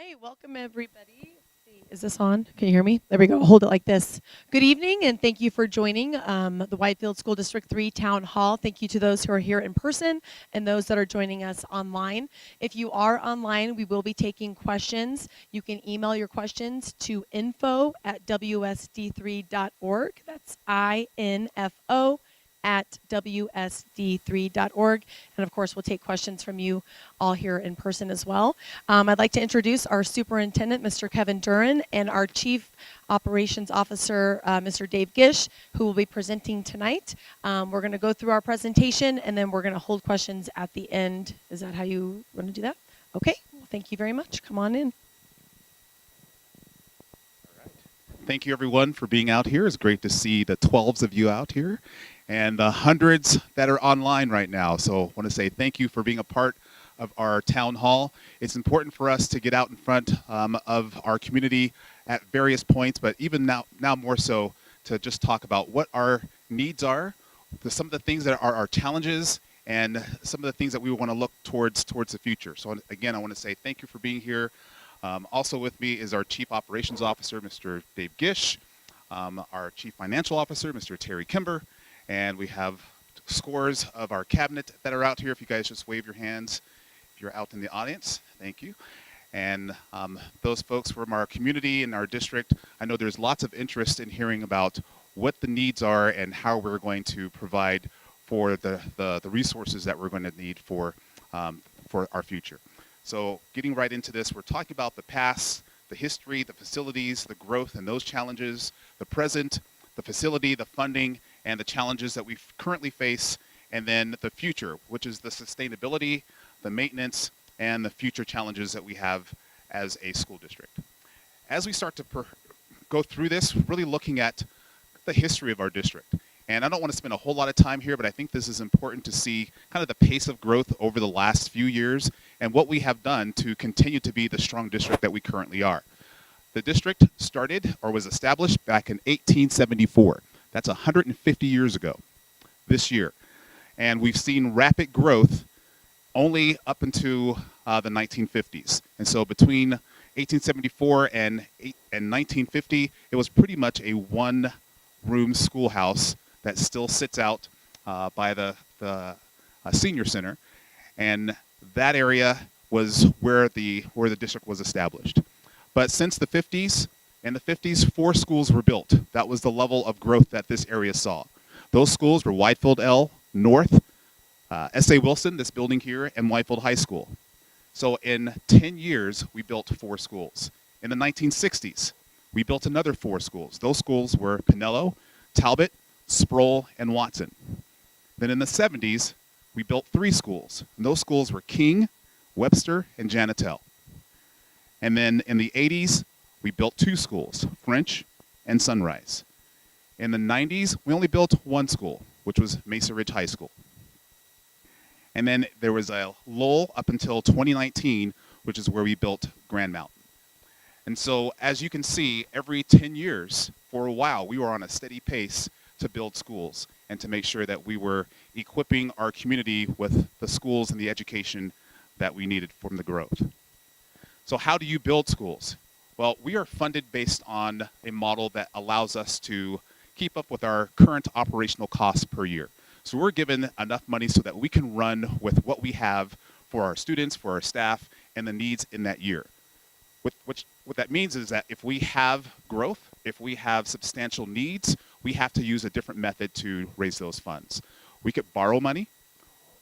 Hi, welcome everybody. Let's see, is this on? Can you hear me? There we go. Hold it like this. Good evening, and thank you for joining the Widefield School District 3 Town Hall. Thank you to those who are here in person and those that are joining us online. If you are online, we will be taking questions. You can email your questions to info@wsd3.org. That's info at wsd3.org. And of course, we'll take questions from you all here in person as well. I'd like to introduce our superintendent, Mr. Kevin Duran, and our chief operations officer, Mr. Dave Gish, who will be presenting tonight. We're going to go through our presentation, and then we're going to hold questions at the end. Is that how you want to do that? Okay, well, thank you very much. Come on in. Thank you, everyone, for being out here. It's great to see the 12s of you out here and the hundreds that are online right now. So I want to say thank you for being a part of our town hall. It's important for us to get out in front of our community at various points, but even now more so to just talk about what our needs are, some of the things that are our challenges, and some of the things that we want to look towards the future. So again, I want to say thank you for being here. Also with me is our Chief Operations Officer, Mr. Dave Gish, our Chief Financial Officer, Mr. Terry Kimber, and we have scores of our cabinet that are out here. If you guys just wave your hands, if you're out in the audience, thank you. And those folks from our community and our district, I know there's lots of interest in hearing about what the needs are and how we're going to provide for the resources that we're going to need for our future. So getting right into this, we're talking about the past, the history, the facilities, the growth and those challenges, the present, the facility, the funding, and the challenges that we currently face, and then the future, which is the sustainability, the maintenance, and the future challenges that we have as a school district. As we start to go through this, really looking at the history of our district. And I don't want to spend a whole lot of time here, but I think this is important to see kind of the pace of growth over the last few years and what we have done to continue to be the strong district that we currently are. The district started or was established back in 1874. That's 150 years ago this year. And we've seen rapid growth only up into the 1950s. And so between 1874 and 1950, it was pretty much a one-room schoolhouse that still sits out by the senior center, and that area was where the district was established. But since the 50s, in the 50s, 4 schools were built. That was the level of growth that this area saw. Those schools were Widefield L North, S.A. Wilson, this building here, and Widefield High School. So in 10 years, we built 4 schools. In the 1960s, we built another 4 schools. Those schools were Pinello, Talbot, Sproul, and Watson. Then in the 70s, we built 3 schools. And those schools were King, Webster, and Janitel. And then in the 80s, we built 2 schools, French and Sunrise. In the 90s, we only built 1 school, which was Mesa Ridge High School. And then there was a lull up until 2019, which is where we built Grand Mountain. And so as you can see, every 10 years, for a while, we were on a steady pace to build schools and to make sure that we were equipping our community with the schools and the education that we needed from the growth. So how do you build schools? Well, we are funded based on a model that allows us to keep up with our current operational costs per year. So we're given enough money so that we can run with what we have for our students, for our staff, and the needs in that year. What that means is that if we have growth, if we have substantial needs, we have to use a different method to raise those funds. We could borrow money,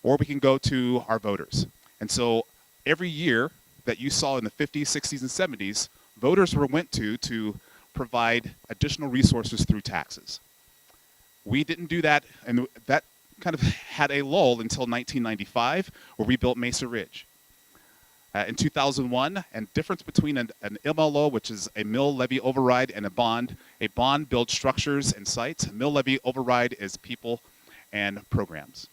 or we can go to our voters. And so every year that you saw in the 50s, 60s, and 70s, voters went to provide additional resources through taxes. We didn't do that, and that kind of had a lull until 1995, where we built Mesa Ridge. In 2001, and difference between an MLO, which is a mill levy override, and a bond builds structures and sites. A mill levy override is people and programs.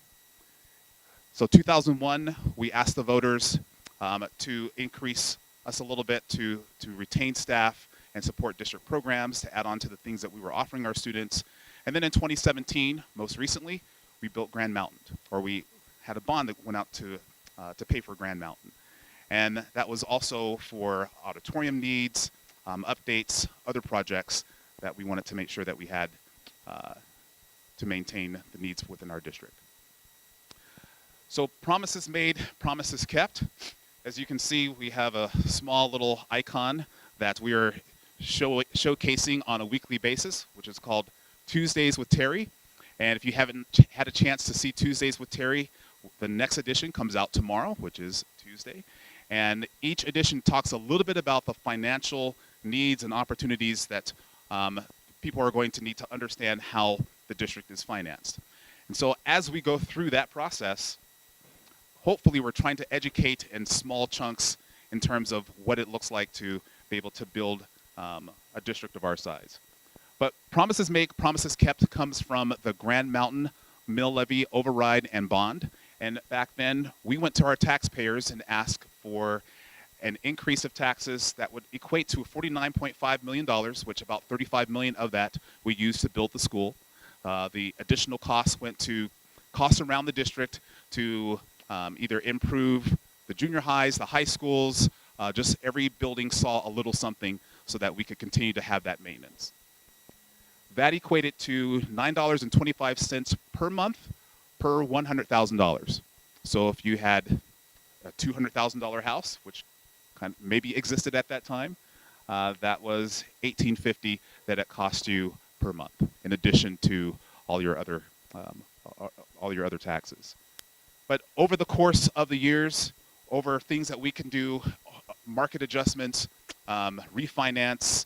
So 2001, we asked the voters to increase us a little bit to retain staff and support district programs, to add on to the things that we were offering our students. And then in 2017, most recently, we built Grand Mountain, or we had a bond that went out to pay for Grand Mountain. And that was also for auditorium needs, updates, other projects that we wanted to make sure that we had to maintain the needs within our district. So promises made, promises kept. As you can see, we have a small little icon that we are showcasing on a weekly basis, which is called Tuesdays with Terry. And if you haven't had a chance to see Tuesdays with Terry, the next edition comes out tomorrow, which is Tuesday. And each edition talks a little bit about the financial needs and opportunities that people are going to need to understand how the district is financed. And so as we go through that process, hopefully we're trying to educate in small chunks in terms of what it looks like to be able to build a district of our size. But promises made, promises kept comes from the Grand Mountain Mill Levy Override and Bond. And back then, we went to our taxpayers and asked for an increase of taxes that would equate to $49.5 million, which about $35 million of that we used to build the school. The additional costs went to costs around the district to either improve the junior highs, the high schools, just every building saw a little something so that we could continue to have that maintenance. That equated to $9.25 per month per $100,000. So if you had a $200,000 house, which kind of maybe existed at that time, that was $1,850 that it cost you per month, in addition to all your other taxes. But over the course of the years, over things that we can do, market adjustments, refinance,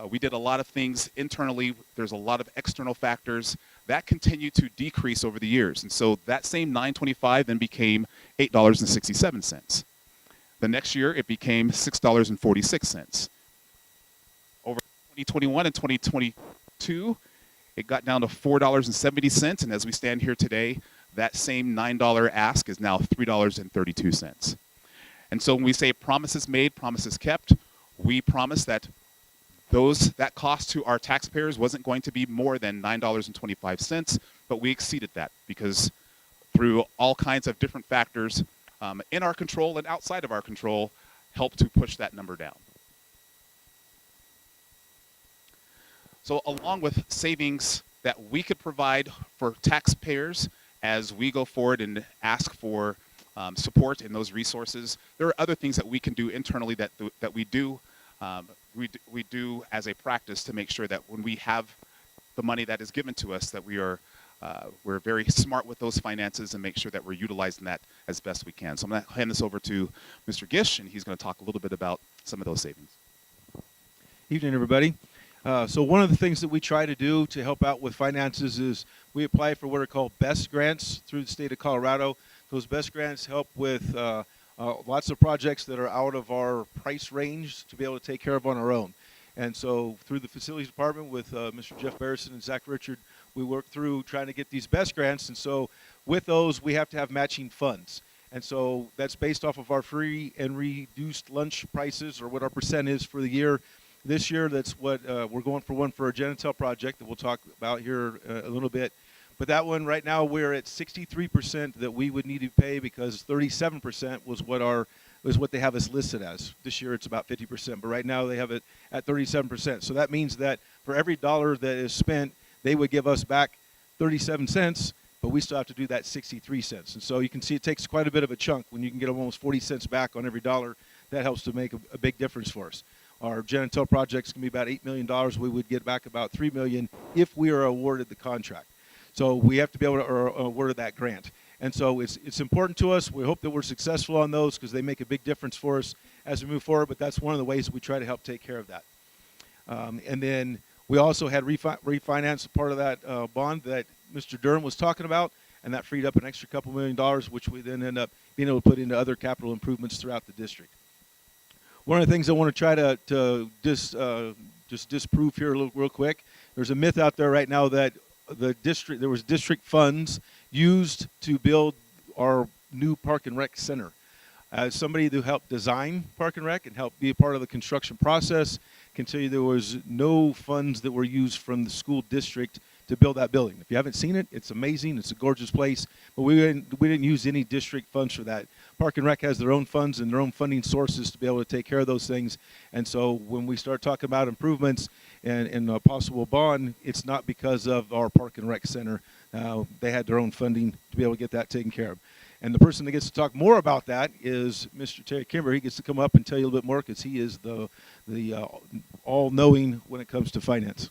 we did a lot of things internally. There's a lot of external factors that continue to decrease over the years. And so that same $9.25 then became $8.67. The next year, it became $6.46. Over 2021 and 2022, it got down to $4.70. And as we stand here today, that same $9 ask is now $3.32. And so when we say promises made, promises kept, we promise that that cost to our taxpayers wasn't going to be more than $9.25, but we exceeded that because through all kinds of different factors in our control and outside of our control, helped to push that number down. So along with savings that we could provide for taxpayers as we go forward and ask for support in those resources, there are other things that we can do internally that we do. We do as a practice to make sure that when we have the money that is given to us, that we're very smart with those finances and make sure that we're utilizing that as best we can. So I'm going to hand this over to Mr. Gish, and he's going to talk a little bit about some of those savings. Evening, everybody. So one of the things that we try to do to help out with finances is we apply for what are called BEST grants through the state of Colorado. Those BEST grants help with lots of projects that are out of our price range to be able to take care of on our own. And so through the facilities department with Mr. Jeff Barrison and Zach Richard, we work through trying to get these BEST grants. And so with those, we have to have matching funds. And so that's based off of our free and reduced lunch prices, or what our percent is for the year. This year, that's what we're going for, one for a Genitel project that we'll talk about here a little bit. But that one, right now, we're at 63% that we would need to pay because 37% was what they have us listed as. This year, it's about 50%, but right now they have it at 37%. So that means that for every dollar that is spent, they would give us back 37 cents, but we still have to do that 63 cents. And so you can see it takes quite a bit of a chunk. When you can get almost 40 cents back on every dollar, that helps to make a big difference for us. Our Genitel projects can be about $8 million. We would get back about $3 million if we are awarded the contract. So we have to be able to award that grant. And so it's important to us. We hope that we're successful on those because they make a big difference for us as we move forward, but that's one of the ways that we try to help take care of that. And then we also had refinance part of that bond that Mr. Durham was talking about, and that freed up an extra couple $1 million, which we then end up being able to put into other capital improvements throughout the district. One of the things I want to try to just disprove here real quick, there's a myth out there right now that there was district funds used to build our new Park and Rec center. As somebody who helped design Park and Rec and helped be a part of the construction process, can tell you there was no funds that were used from the school district to build that building. If you haven't seen it, it's amazing. It's a gorgeous place, but we didn't use any district funds for that. Park and Rec has their own funds and their own funding sources to be able to take care of those things. And so when we start talking about improvements and a possible bond, it's not because of our Park and Rec Center. They had their own funding to be able to get that taken care of. And the person that gets to talk more about that is Mr. Terry Kimber. He gets to come up and tell you a little bit more because he is the all-knowing when it comes to finance.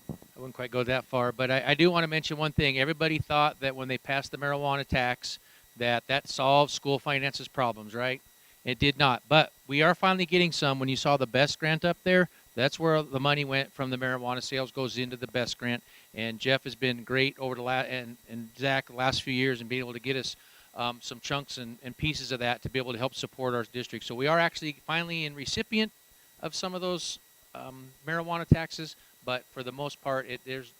I wouldn't quite go that far, but I do want to mention one thing. Everybody thought that when they passed the marijuana tax that solved school finances problems, right? It did not. But we are finally getting some. When you saw the BEST grant up there, that's where the money went from the marijuana sales goes into the BEST grant. And Jeff has been great over the and Zach the last few years in being able to get us some chunks and pieces of that to be able to help support our district. So we are actually finally in recipient of some of those marijuana taxes. But for the most part, there's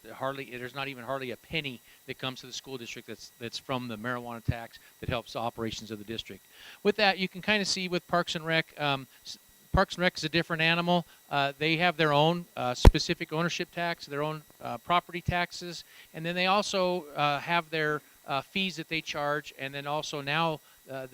not even hardly a penny that comes to the school district that's from the marijuana tax that helps the operations of the district. With that, you can kind of see with Parks and Rec. Parks and Rec is a different animal. They have their own specific ownership tax, their own property taxes, and then they also have their fees that they charge. And then also now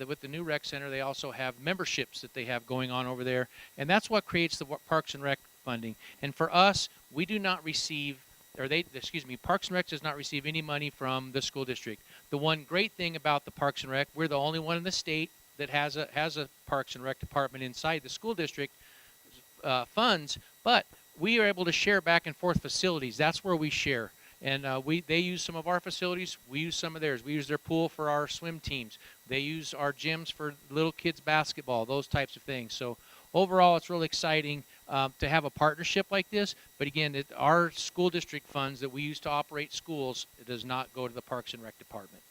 with the new rec center, they also have memberships that they have going on over there, and that's what creates the Parks and Rec funding. And for us, we do not receive, Parks and Rec does not receive any money from the school district. The one great thing about the Parks and Rec, we're the only one in the state that has a Parks and Rec department inside the school district funds, but we are able to share back and forth facilities. That's where we share. And they use some of our facilities. We use some of theirs. We use their pool for our swim teams. They use our gyms for little kids basketball, those types of things. So overall, it's really exciting to have a partnership like this. But again, our school district funds that we use to operate schools, it does not go to the Parks and Rec department.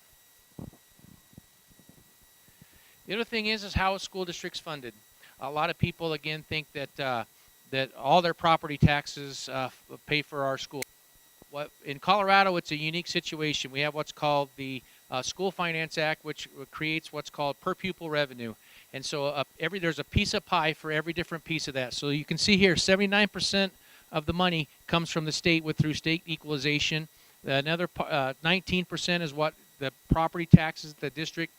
The other thing is how a school district's funded. A lot of people, again, think that that all their property taxes pay for our school. In Colorado, it's a unique situation. We have what's called the School Finance Act, which creates what's called per pupil revenue. And so there's a piece of pie for every different piece of that. So you can see here, 79% of the money comes from the state through state equalization. Another 19% is what the property taxes the district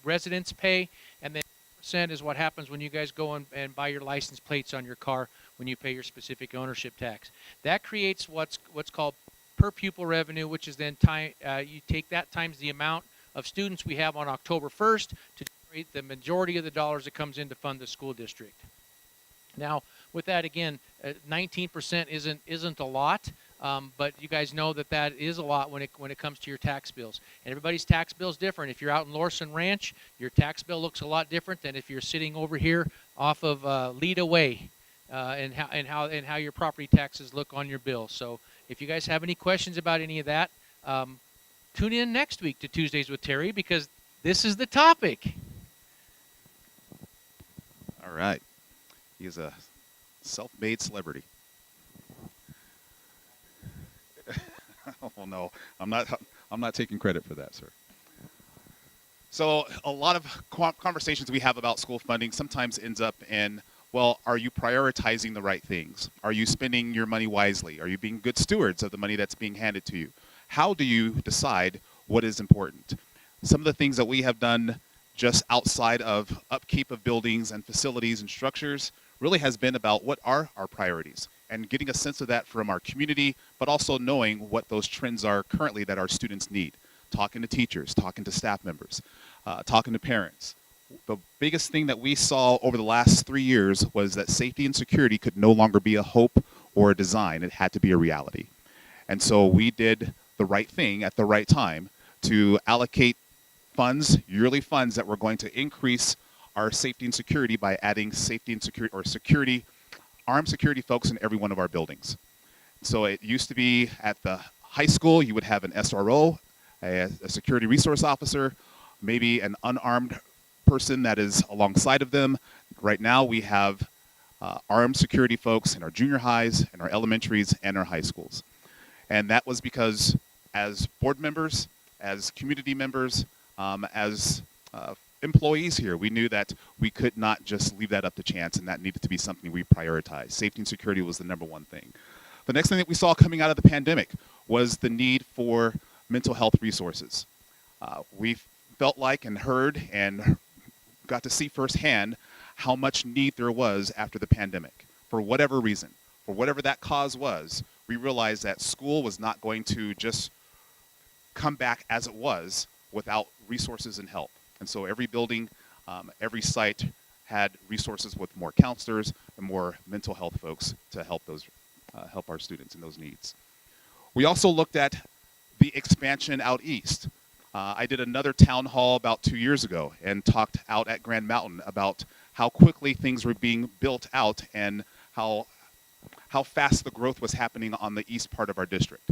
residents pay, and then percent is what happens when you guys go and buy your license plates on your car when you pay your specific ownership tax. That creates what's called per pupil revenue, which is then you take that times the amount of students we have on October 1st to generate the majority of the dollars that comes in to fund the school district. Now, with that, again, 19% isn't a lot. But you guys know that is a lot when it comes to your tax bills. And everybody's tax bill is different. If you're out in Lorson Ranch, your tax bill looks a lot different than if you're sitting over here off of Leda Way, and how your property taxes look on your bill. So if you guys have any questions about any of that, tune in next week to Tuesdays with Terry, because this is the topic. All right. He is a self-made celebrity. Oh no, I'm not taking credit for that, sir. So a lot of conversations we have about school funding sometimes ends up in, well, are you prioritizing the right things? Are you spending your money wisely? Are you being good stewards of the money that's being handed to you? How do you decide what is important? Some of the things that we have done just outside of upkeep of buildings and facilities and structures really has been about what are our priorities, and getting a sense of that from our community, but also knowing what those trends are currently that our students need. Talking to teachers, talking to staff members, talking to parents. The biggest thing that we saw over the last 3 years was that safety and security could no longer be a hope or a design. It had to be a reality. And so we did the right thing at the right time to allocate funds, yearly funds, that were going to increase our safety and security by adding safety and security, armed security folks in every one of our buildings. So it used to be at the high school, you would have an SRO, a security resource officer, maybe an unarmed person that is alongside of them. Right now we have armed security folks in our junior highs, in our elementaries, and our high schools. And that was because as board members, as community members, as employees here, we knew that we could not just leave that up to chance, and that needed to be something we prioritized. Safety and security was the #1 thing. The next thing that we saw coming out of the pandemic was the need for mental health resources. We felt like and heard and got to see firsthand how much need there was after the pandemic. For whatever reason, for whatever that cause was, we realized that school was not going to just come back as it was without resources and help. And so every building, every site had resources with more counselors and more mental health folks to help help our students in those needs. We also looked at the expansion out east. I did another town hall about 2 years ago and talked out at Grand Mountain about how quickly things were being built out and how fast the growth was happening on the east part of our district.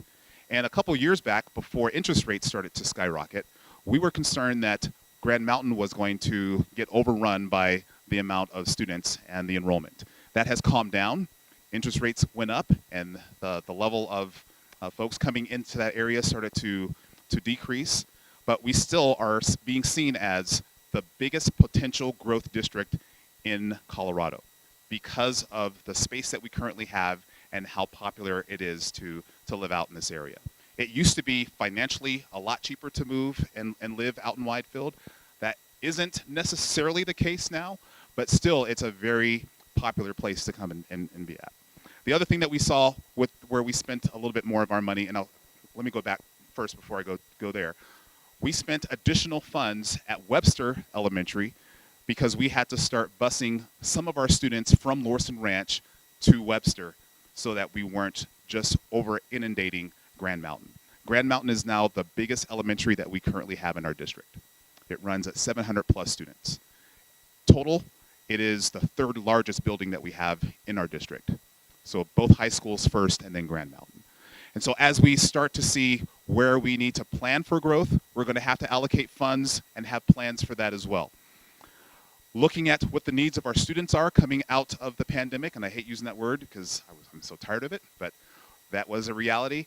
And a couple years back, before interest rates started to skyrocket, we were concerned that Grand Mountain was going to get overrun by the amount of students and the enrollment. That has calmed down. Interest rates went up, and the level of folks coming into that area started to decrease. But we still are being seen as the biggest potential growth district in Colorado because of the space that we currently have and how popular it is to live out in this area. It used to be financially a lot cheaper to move and live out in Widefield. That isn't necessarily the case now, but still it's a very popular place to come and be at. The other thing that we saw with where we spent a little bit more of our money, and let me go back first before I go there. We spent additional funds at Webster Elementary because we had to start busing some of our students from Lorson Ranch to Webster so that we weren't just over inundating Grand Mountain. Grand Mountain is now the biggest elementary that we currently have in our district. It runs at 700 plus students. Total, it is the third largest building that we have in our district. So both high schools first and then Grand Mountain. And so as we start to see where we need to plan for growth, we're going to have to allocate funds and have plans for that as well. Looking at what the needs of our students are coming out of the pandemic, and I hate using that word because I'm so tired of it, but that was a reality.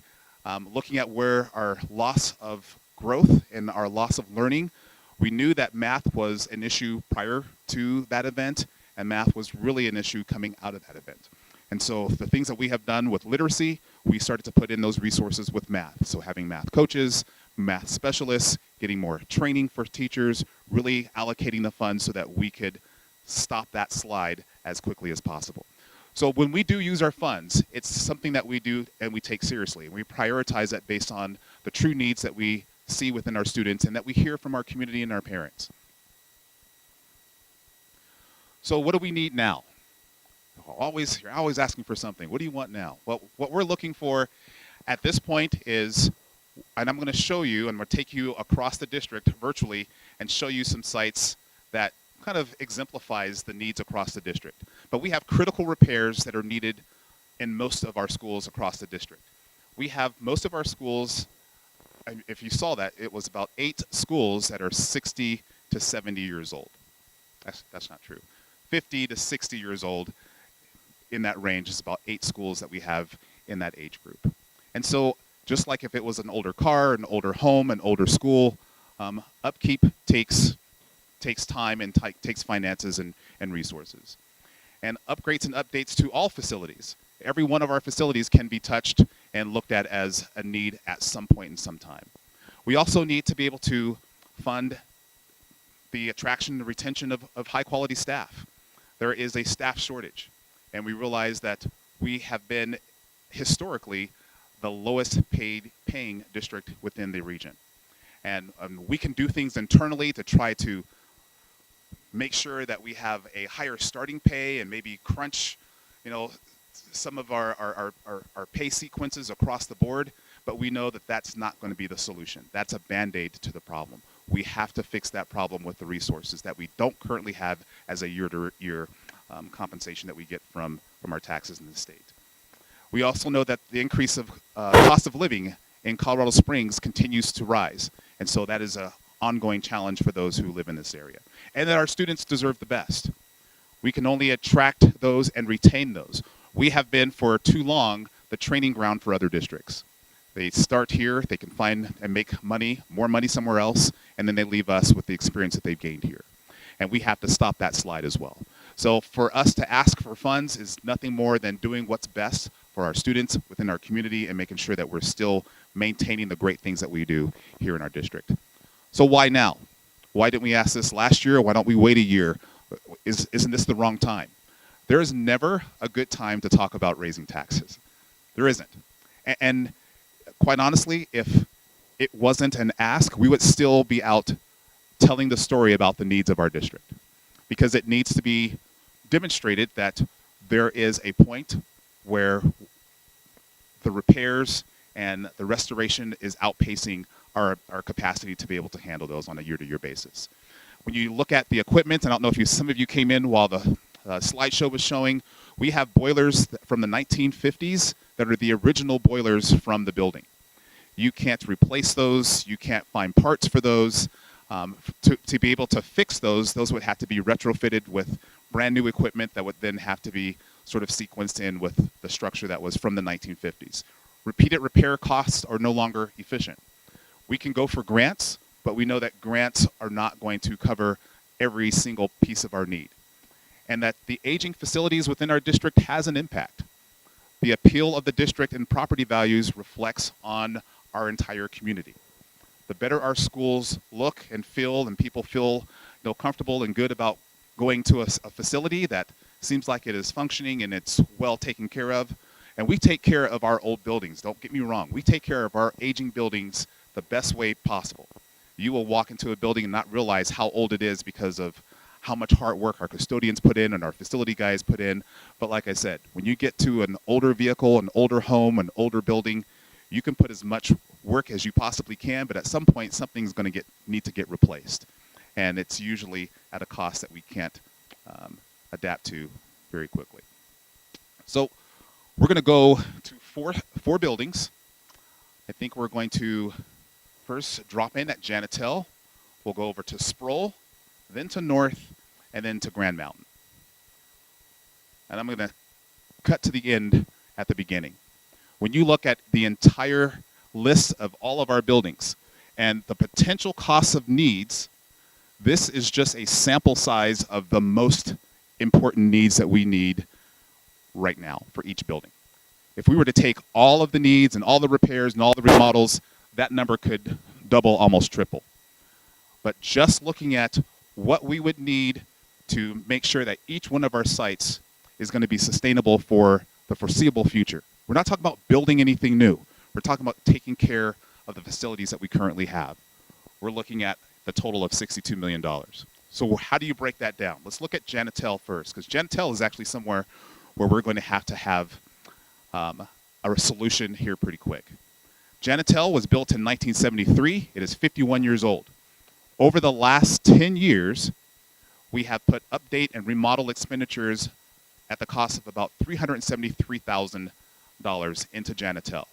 Looking at where our loss of growth and our loss of learning, we knew that math was an issue prior to that event, and math was really an issue coming out of that event. And so the things that we have done with literacy, we started to put in those resources with math. So having math coaches, math specialists, getting more training for teachers, really allocating the funds so that we could stop that slide as quickly as possible. So when we do use our funds, it's something that we do and we take seriously. And we prioritize that based on the true needs that we see within our students and that we hear from our community and our parents. So what do we need now? You're always asking for something. What do you want now? Well, what we're looking for at this point is, and I'm going to show you, and I'm going to take you across the district virtually and show you some sites that kind of exemplifies the needs across the district. But we have critical repairs that are needed in most of our schools across the district. We have most of our schools, if you saw that, it was about 8 schools that are 60 to 70 years old. That's not true. 50 to 60 years old. In that range is about 8 schools that we have in that age group. And so just like if it was an older car, an older home, an older school, upkeep takes time and takes finances and resources. And upgrades and updates to all facilities. Every one of our facilities can be touched and looked at as a need at some point in some time. We also need to be able to fund the attraction and retention of high quality staff. There is a staff shortage. And we realize that we have been historically the lowest paying district within the region. And we can do things internally to try to make sure that we have a higher starting pay and maybe crunch, some of our pay sequences across the board, but we know that that's not going to be the solution. That's a Band-Aid to the problem. We have to fix that problem with the resources that we don't currently have as a year-to-year compensation that we get from our taxes in the state. We also know that the increase of cost of living in Colorado Springs continues to rise. And so that is an ongoing challenge for those who live in this area. And that our students deserve the best. We can only attract those and retain those. We have been for too long the training ground for other districts. They start here, they can find and make money, more money somewhere else, and then they leave us with the experience that they've gained here. And we have to stop that slide as well. So for us to ask for funds is nothing more than doing what's best for our students within our community and making sure that we're still maintaining the great things that we do here in our district. So why now? Why didn't we ask this last year? Why don't we wait a year? Isn't this the wrong time? There is never a good time to talk about raising taxes. There isn't. And quite honestly, if it wasn't an ask, we would still be out telling the story about the needs of our district, because it needs to be demonstrated that there is a point where the repairs and the restoration is outpacing our capacity to be able to handle those on a year-to-year basis. When you look at the equipment, and I don't know if some of you came in while the slideshow was showing, we have boilers from the 1950s that are the original boilers from the building. You can't replace those. You can't find parts for those. To be able to fix those would have to be retrofitted with brand new equipment that would then have to be sort of sequenced in with the structure that was from the 1950s. Repeated repair costs are no longer efficient. We can go for grants, but we know that grants are not going to cover every single piece of our need, and that the aging facilities within our district has an impact. The appeal of the district and property values reflects on our entire community. The better our schools look and feel, and people feel comfortable and good about going to a facility that seems like it is functioning and it's well taken care of. And we take care of our old buildings, don't get me wrong. We take care of our aging buildings the best way possible. You will walk into a building and not realize how old it is because of how much hard work our custodians put in and our facility guys put in. But like I said, when you get to an older vehicle, an older home, an older building, you can put as much work as you possibly can, but at some point something's going to need to get replaced. And it's usually at a cost that we can't adapt to very quickly. So we're going to go to four buildings. I think we're going to first drop in at Janitel. We'll go over to Sproul, then to North, and then to Grand Mountain. And I'm going to cut to the end at the beginning. When you look at the entire list of all of our buildings and the potential costs of needs, this is just a sample size of the most important needs that we need right now for each building. If we were to take all of the needs and all the repairs and all the remodels, that number could double, almost triple. But just looking at what we would need to make sure that each one of our sites is going to be sustainable for the foreseeable future. We're not talking about building anything new. We're talking about taking care of the facilities that we currently have. We're looking at the total of $62 million. So how do you break that down? Let's look at Janitel first, because Janitel is actually somewhere where we're going to have a solution here pretty quick. Janitel was built in 1973. It is 51 years old. Over the last 10 years, we have put update and remodel expenditures at the cost of about $373,000 into Janitel,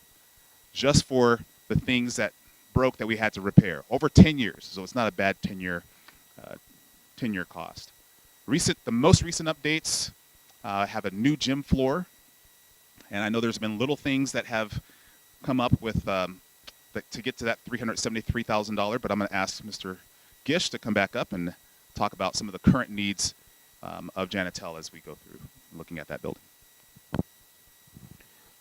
just for the things that broke that we had to repair over 10 years. So it's not a bad 10-year cost. The most recent updates have a new gym floor, and I know there's been little things that have come up with to get to that $373,000, but I'm going to ask Mr. Gish to come back up and talk about some of the current needs of Janitel as we go through looking at that building.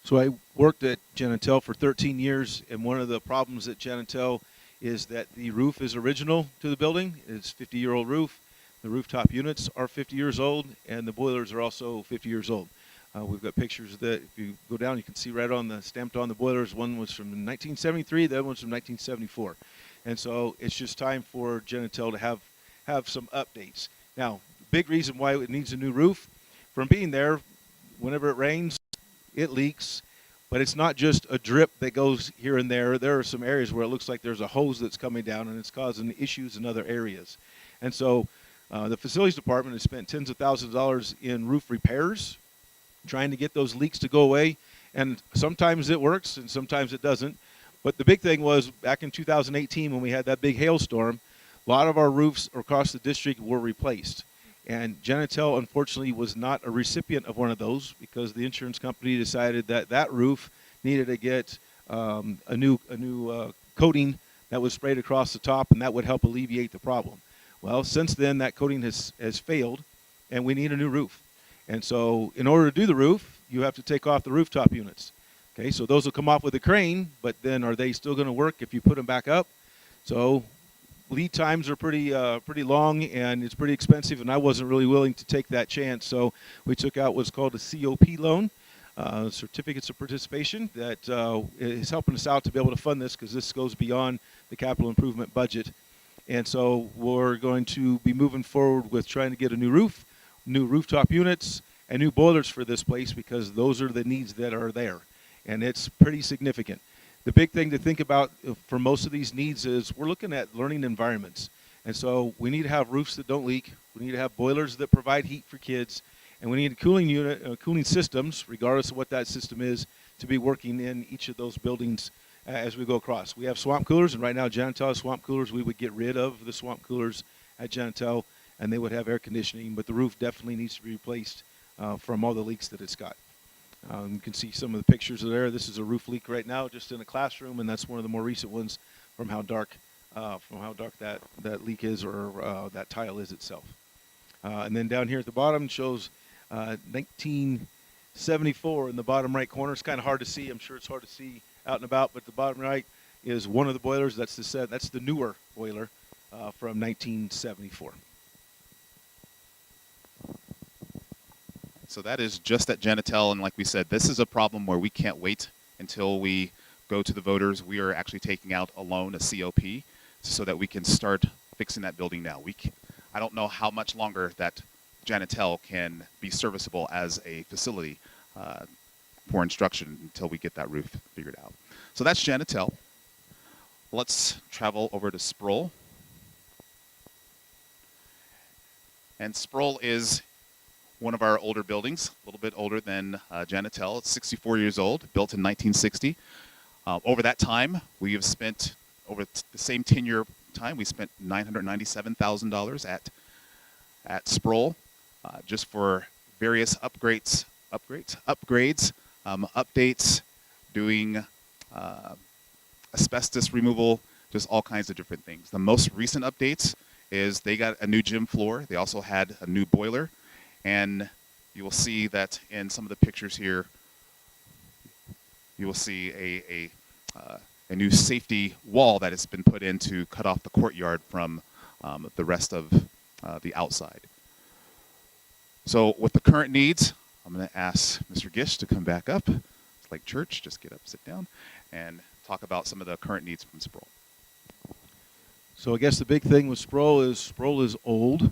So I worked at Janitel for 13 years, and one of the problems at Janitel is that the roof is original to the building. It's a 50-year-old roof. The rooftop units are 50 years old, and the boilers are also 50 years old. We've got pictures that if you go down, you can see right on the stamped on the boilers. One was from 1973, the other one's from 1974. And so it's just time for Janitel to have some updates. Now, the big reason why it needs a new roof, from being there, whenever it rains, it leaks. But it's not just a drip that goes here and there. There are some areas where it looks like there's a hose that's coming down, and it's causing issues in other areas. And so the facilities department has spent tens of thousands of dollars in roof repairs, trying to get those leaks to go away. And sometimes it works and sometimes it doesn't. But the big thing was back in 2018 when we had that big hailstorm, a lot of our roofs across the district were replaced. And Janitel, unfortunately, was not a recipient of one of those because the insurance company decided that that roof needed to get a new coating that was sprayed across the top, and that would help alleviate the problem. Well, since then, that coating has failed, and we need a new roof. And so in order to do the roof, you have to take off the rooftop units. Okay, so those will come off with a crane, but then are they still going to work if you put them back up? So lead times are pretty long, and it's pretty expensive, and I wasn't really willing to take that chance. So we took out what's called a COP loan, certificates of participation, that is helping us out to be able to fund this, because this goes beyond the capital improvement budget. And so we're going to be moving forward with trying to get a new roof, new rooftop units, and new boilers for this place, because those are the needs that are there, and it's pretty significant. The big thing to think about for most of these needs is we're looking at learning environments. And so we need to have roofs that don't leak. We need to have boilers that provide heat for kids. And we need cooling systems, regardless of what that system is, to be working in each of those buildings as we go across. We have swamp coolers, and right now Janitel has swamp coolers. We would get rid of the swamp coolers at Janitel, and they would have air conditioning. But the roof definitely needs to be replaced from all the leaks that it's got. You can see some of the pictures there. This is a roof leak right now, just in a classroom, and that's one of the more recent ones from how dark that leak is, or that tile is itself. And then down here at the bottom shows 1974 in the bottom right corner. It's kind of hard to see. I'm sure it's hard to see out and about, but the bottom right is one of the boilers. That's the newer boiler from 1974. So that is just at Janitel, and like we said, this is a problem where we can't wait until we go to the voters. We are actually taking out a loan, a COP, so that we can start fixing that building now. I don't know how much longer that Janitel can be serviceable as a facility for instruction until we get that roof figured out. So that's Janitel. Let's travel over to Sproul. And Sproul is one of our older buildings, a little bit older than Janitel. It's 64 years old, built in 1960. Over that time, we have spent, over the same 10-year time, we spent $997,000 at Sproul, just for various upgrades, updates, doing asbestos removal, just all kinds of different things. The most recent updates is they got a new gym floor. They also had a new boiler. And you will see that in some of the pictures here, you will see a new safety wall that has been put in to cut off the courtyard from the rest of the outside. So with the current needs, I'm going to ask Mr. Gish to come back up. It's like church, just get up, sit down, and talk about some of the current needs from Sproul. So I guess the big thing with Sproul is old.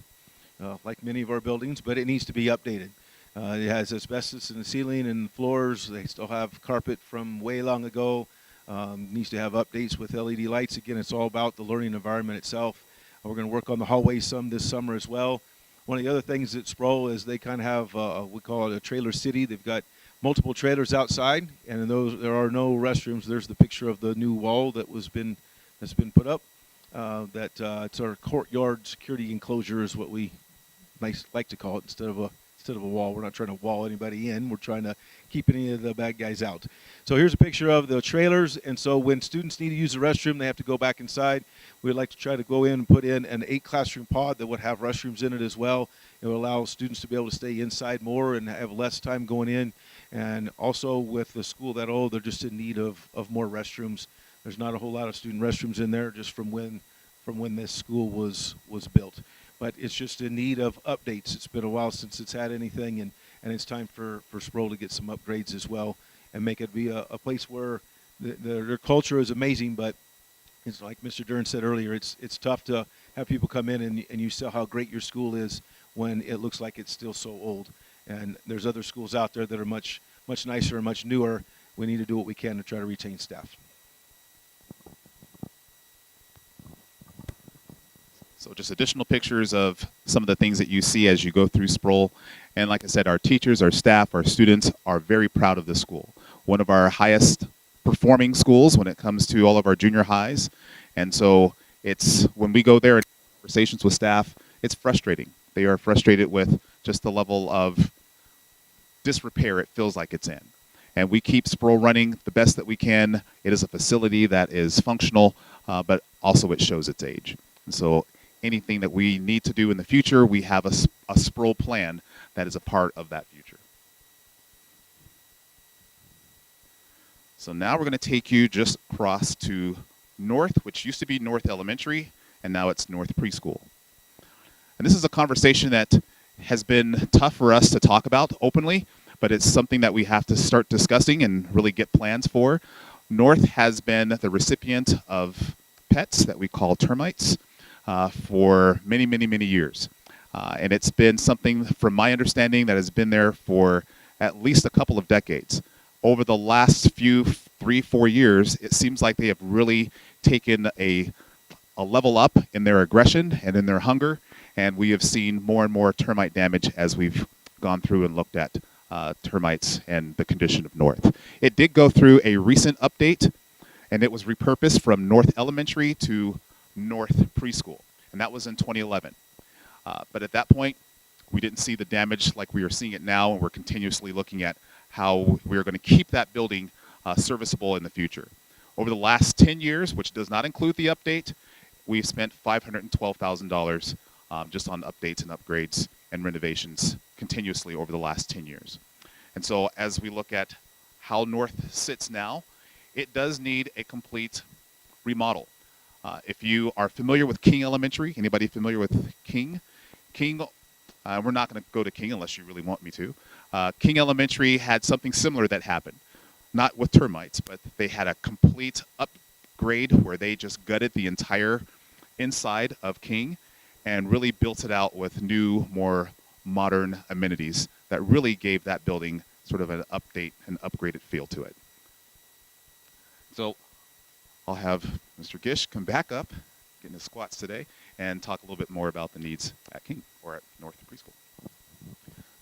Like many of our buildings, but it needs to be updated. It has asbestos in the ceiling and floors. They still have carpet from way long ago. Needs to have updates with LED lights. Again, it's all about the learning environment itself. We're going to work on the hallways some this summer as well. One of the other things at Sproul is they kind of have, we call it a trailer city. They've got multiple trailers outside, and in those there are no restrooms. There's the picture of the new wall that's been put up. It's our courtyard security enclosure is what we like to call it, instead of a wall. We're not trying to wall anybody in. We're trying to keep any of the bad guys out. So here's a picture of the trailers. And so when students need to use the restroom, they have to go back inside. We'd like to try to go in and put in an 8-classroom pod that would have restrooms in it as well. It will allow students to be able to stay inside more and have less time going in. And also with the school that old, they're just in need of more restrooms. There's not a whole lot of student restrooms in there just from when this school was built. But it's just in need of updates. It's been a while since it's had anything, and it's time for Sproul to get some upgrades as well and make it be a place where their culture is amazing, but it's like Mr. Dern said earlier, it's tough to have people come in and you see how great your school is when it looks like it's still so old. And there's other schools out there that are much nicer and much newer. We need to do what we can to try to retain staff. So just additional pictures of some of the things that you see as you go through Sproul. And like I said, our teachers, our staff, our students are very proud of this school. One of our highest performing schools when it comes to all of our junior highs. And so it's, when we go there and have conversations with staff, it's frustrating. They are frustrated with just the level of disrepair it feels like it's in. And we keep Sproul running the best that we can. It is a facility that is functional, but also it shows its age. And so anything that we need to do in the future, we have a Sproul plan that is a part of that future. So now we're going to take you just across to North, which used to be North Elementary, and now it's North Preschool. And this is a conversation that has been tough for us to talk about openly, but it's something that we have to start discussing and really get plans for. North has been the recipient of pets that we call termites for many, many, many years. And it's been something, from my understanding, that has been there for at least a couple of decades. Over the last few 3-4 years, it seems like they have really taken a level up in their aggression and in their hunger, and we have seen more and more termite damage as we've gone through and looked at termites and the condition of North. It did go through a recent update, and it was repurposed from North Elementary to North Preschool, and that was in 2011. But at that point, we didn't see the damage like we are seeing it now, and we're continuously looking at how we're going to keep that building serviceable in the future. Over the last 10 years, which does not include the update, we've spent $512,000 just on updates and upgrades and renovations continuously over the last 10 years. And so as we look at how North sits now, it does need a complete remodel. If you are familiar with King Elementary, anybody familiar with King? We're not going to go to King unless you really want me to. King Elementary had something similar that happened. Not with termites, but they had a complete upgrade where they just gutted the entire inside of King and really built it out with new, more modern amenities that really gave that building sort of an update and upgraded feel to it. So I'll have Mr. Gish come back up, getting his squats today, and talk a little bit more about the needs at King or at North Preschool.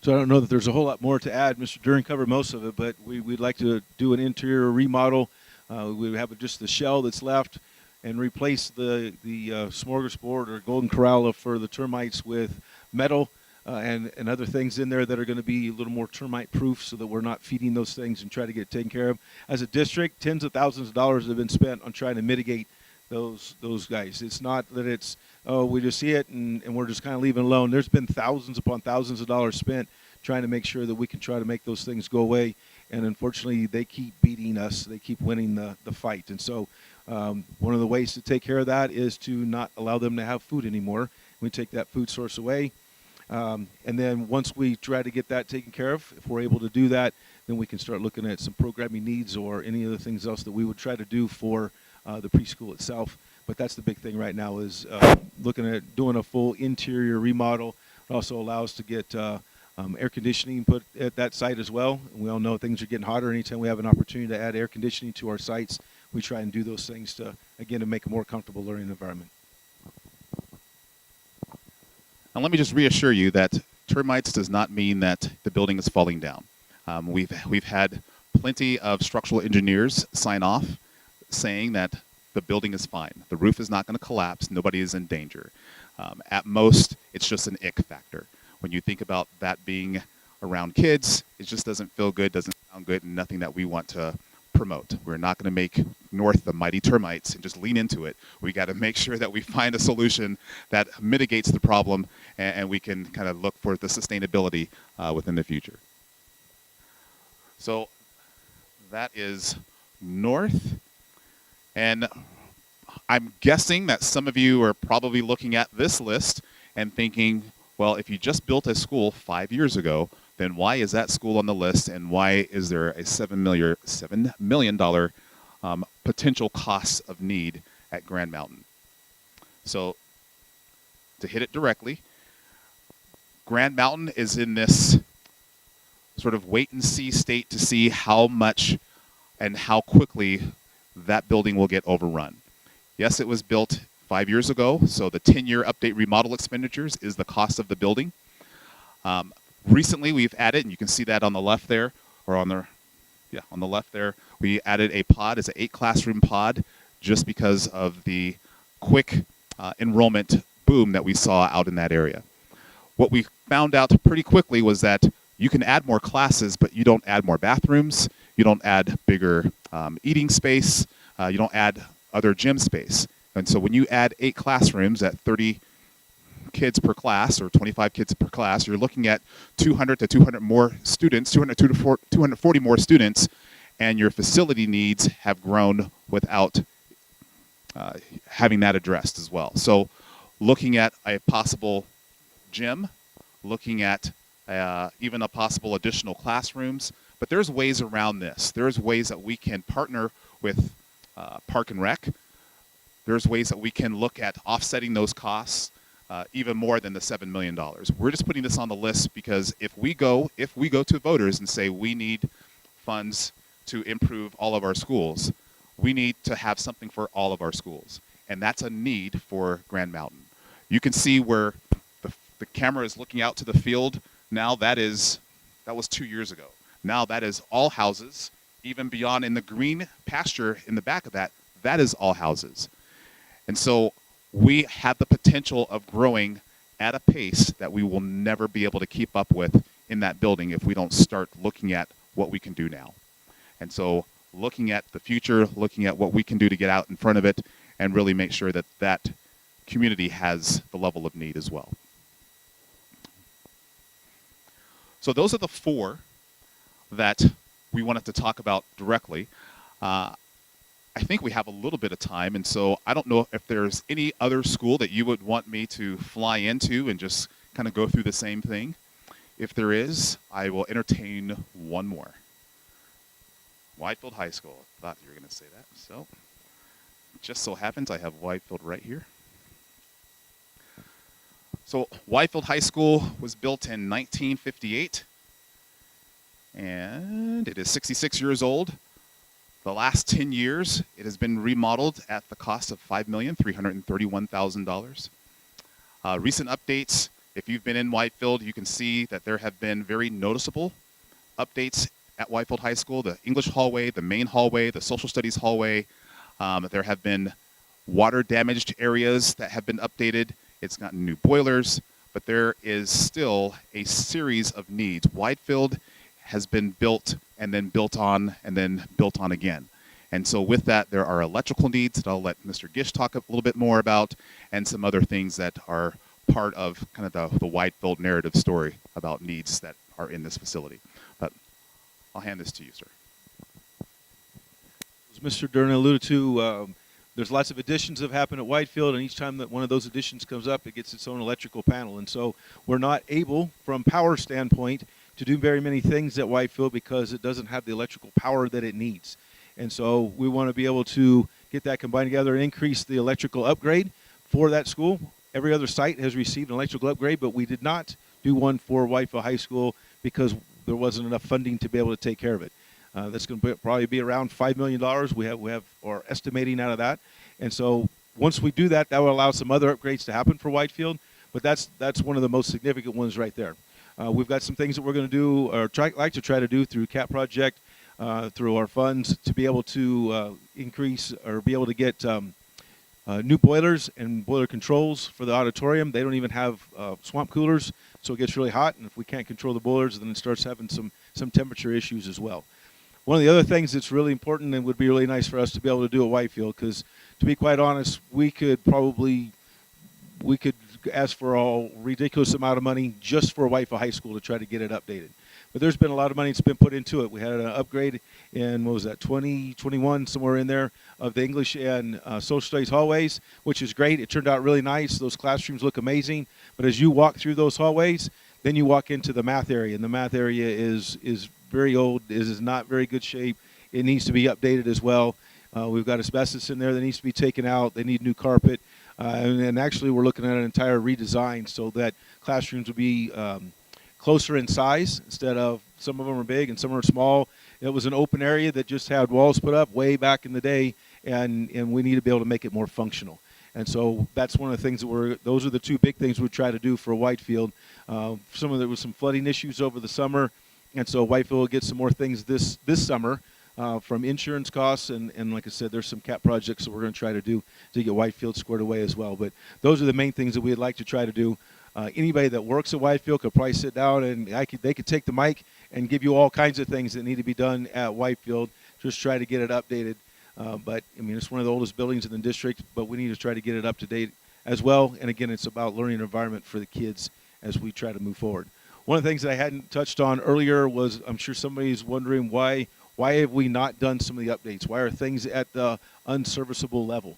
So I don't know that there's a whole lot more to add. Mr. Duran covered most of it, but we'd like to do an interior remodel. We have just the shell that's left and replace the smorgasbord or golden corral for the termites with metal and other things in there that are going to be a little more termite proof so that we're not feeding those things and try to get it taken care of. As a district, tens of thousands of dollars have been spent on trying to mitigate those guys. It's not that it's, oh, we just see it and we're just kind of leaving it alone. There's been thousands upon thousands of dollars spent trying to make sure that we can try to make those things go away. And unfortunately, they keep beating us. They keep winning the fight. And so one of the ways to take care of that is to not allow them to have food anymore. We take that food source away. And then once we try to get that taken care of, if we're able to do that, then we can start looking at some programming needs or any other things else that we would try to do for the preschool itself. But that's the big thing right now is looking at doing a full interior remodel. It also allows to get air conditioning put at that site as well. And we all know things are getting hotter. Anytime we have an opportunity to add air conditioning to our sites, we try and do those things to, again, to make a more comfortable learning environment. And let me just reassure you that termites does not mean that the building is falling down. We've had plenty of structural engineers sign off saying that the building is fine. The roof is not going to collapse. Nobody is in danger. At most, it's just an ick factor. When you think about that being around kids, it just doesn't feel good, doesn't sound good, and nothing that we want to promote. We're not going to make North the mighty termites and just lean into it. We got to make sure that we find a solution that mitigates the problem, and we can kind of look for the sustainability within the future. So that is North. And I'm guessing that some of you are probably looking at this list and thinking, well, if you just built a school 5 years ago, then why is that school on the list, and why is there a $7 million potential cost of need at Grand Mountain? So to hit it directly, Grand Mountain is in this sort of wait-and-see state to see how much and how quickly that building will get overrun. Yes, it was built 5 years ago, so the 10-year update remodel expenditures is the cost of the building. Recently, we've added, and you can see that on the left there, or on the left there, we added a pod. It's an 8-classroom pod just because of the quick enrollment boom that we saw out in that area. What we found out pretty quickly was that you can add more classes, but you don't add more bathrooms, you don't add bigger eating space, you don't add other gym space. And so when you add 8 classrooms at 30 kids per class or 25 kids per class, you're looking at 200 to 200 more students, 200 to 240 more students, and your facility needs have grown without having that addressed as well. So looking at a possible gym, looking at even a possible additional classrooms, but there's ways around this. There's ways that we can partner with Park and Rec. There's ways that we can look at offsetting those costs even more than the $7 million. We're just putting this on the list because if we go to voters and say we need funds to improve all of our schools, we need to have something for all of our schools. And that's a need for Grand Mountain. You can see where the camera is looking out to the field. Now that was 2 years ago. Now that is all houses, even beyond in the green pasture in the back of that, that is all houses. And so we have the potential of growing at a pace that we will never be able to keep up with in that building if we don't start looking at what we can do now. And so looking at the future, looking at what we can do to get out in front of it and really make sure that that community has the level of need as well. So those are the 4 that we wanted to talk about directly. I think we have a little bit of time, and so I don't know if there's any other school that you would want me to fly into and just kind of go through the same thing. If there is, I will entertain one more. Widefield High School. I thought you were going to say that. So, just so happens I have Widefield right here. So, Widefield High School was built in 1958, and it is 66 years old. The last 10 years, it has been remodeled at the cost of $5,331,000. Recent updates, if you've been in Widefield, you can see that there have been very noticeable updates at Widefield High School. The English hallway, the main hallway, the social studies hallway. There have been water damaged areas that have been updated. It's gotten new boilers, but there is still a series of needs. Widefield has been built and then built on and then built on again. And so with that, there are electrical needs that I'll let Mr. Gish talk a little bit more about, and some other things that are part of kind of the Widefield narrative story about needs that are in this facility. But I'll hand this to you, sir. As Mr. Dern alluded to, there's lots of additions that have happened at Widefield, and each time that one of those additions comes up, it gets its own electrical panel. And so we're not able, from power standpoint, to do very many things at Widefield because it doesn't have the electrical power that it needs. And so we want to be able to get that combined together and increase the electrical upgrade for that school. Every other site has received an electrical upgrade, but we did not do one for Widefield High School because there wasn't enough funding to be able to take care of it. That's going to probably be around $5 million. We have are estimating out of that. And so once we do that, that will allow some other upgrades to happen for Widefield. But that's one of the most significant ones right there. We've got some things that we're going to do, or like to try to do through CAP project, through our funds, to be able to increase or be able to get new boilers and boiler controls for the auditorium. They don't even have swamp coolers, so it gets really hot. And if we can't control the boilers, then it starts having some temperature issues as well. One of the other things that's really important and would be really nice for us to be able to do at Widefield, because to be quite honest, we could ask for a ridiculous amount of money just for Widefield High School to try to get it updated. But there's been a lot of money that's been put into it. We had an upgrade in, 2021, somewhere in there, of the English and social studies hallways, which is great. It turned out really nice. Those classrooms look amazing. But as you walk through those hallways, then you walk into the math area, and the math area is very old, is not very good shape. It needs to be updated as well. We've got asbestos in there that needs to be taken out. They need new carpet. And actually, we're looking at an entire redesign so that classrooms will be closer in size instead of, some of them are big and some are small. It was an open area that just had walls put up way back in the day, and we need to be able to make it more functional. And so that's one of the things that those are the two big things we try to do for Widefield. There was some flooding issues over the summer, and so Widefield will get some more things this summer from insurance costs, and like I said, there's some CAP projects that we're going to try to do to get Widefield squared away as well. But those are the main things that we'd like to try to do. Anybody that works at Widefield could probably sit down and they could take the mic and give you all kinds of things that need to be done at Widefield. Just try to get it updated. But I mean, it's one of the oldest buildings in the district, but we need to try to get it up to date as well. And again, it's about learning environment for the kids as we try to move forward. One of the things that I hadn't touched on earlier was, I'm sure somebody's wondering why Why have we not done some of the updates? Why are things at the unserviceable level?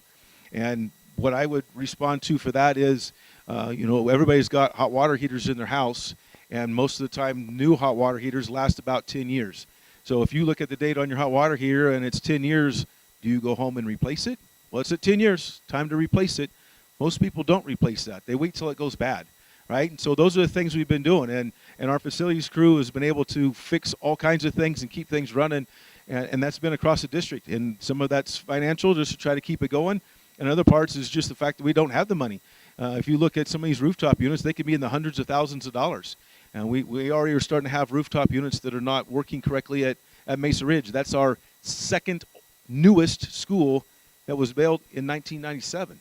And what I would respond to for that is, everybody's got hot water heaters in their house, and most of the time new hot water heaters last about 10 years. So if you look at the date on your hot water heater and it's 10 years, do you go home and replace it? Well, it's at 10 years, time to replace it. Most people don't replace that. They wait till it goes bad, right? And so those are the things we've been doing, and our facilities crew has been able to fix all kinds of things and keep things running, and that's been across the district. And some of that's financial, just to try to keep it going, and other parts is just the fact that we don't have the money. If you look at some of these rooftop units, they can be in the hundreds of thousands of dollars. And we already are starting to have rooftop units that are not working correctly at Mesa Ridge. That's our second newest school that was built in 1997,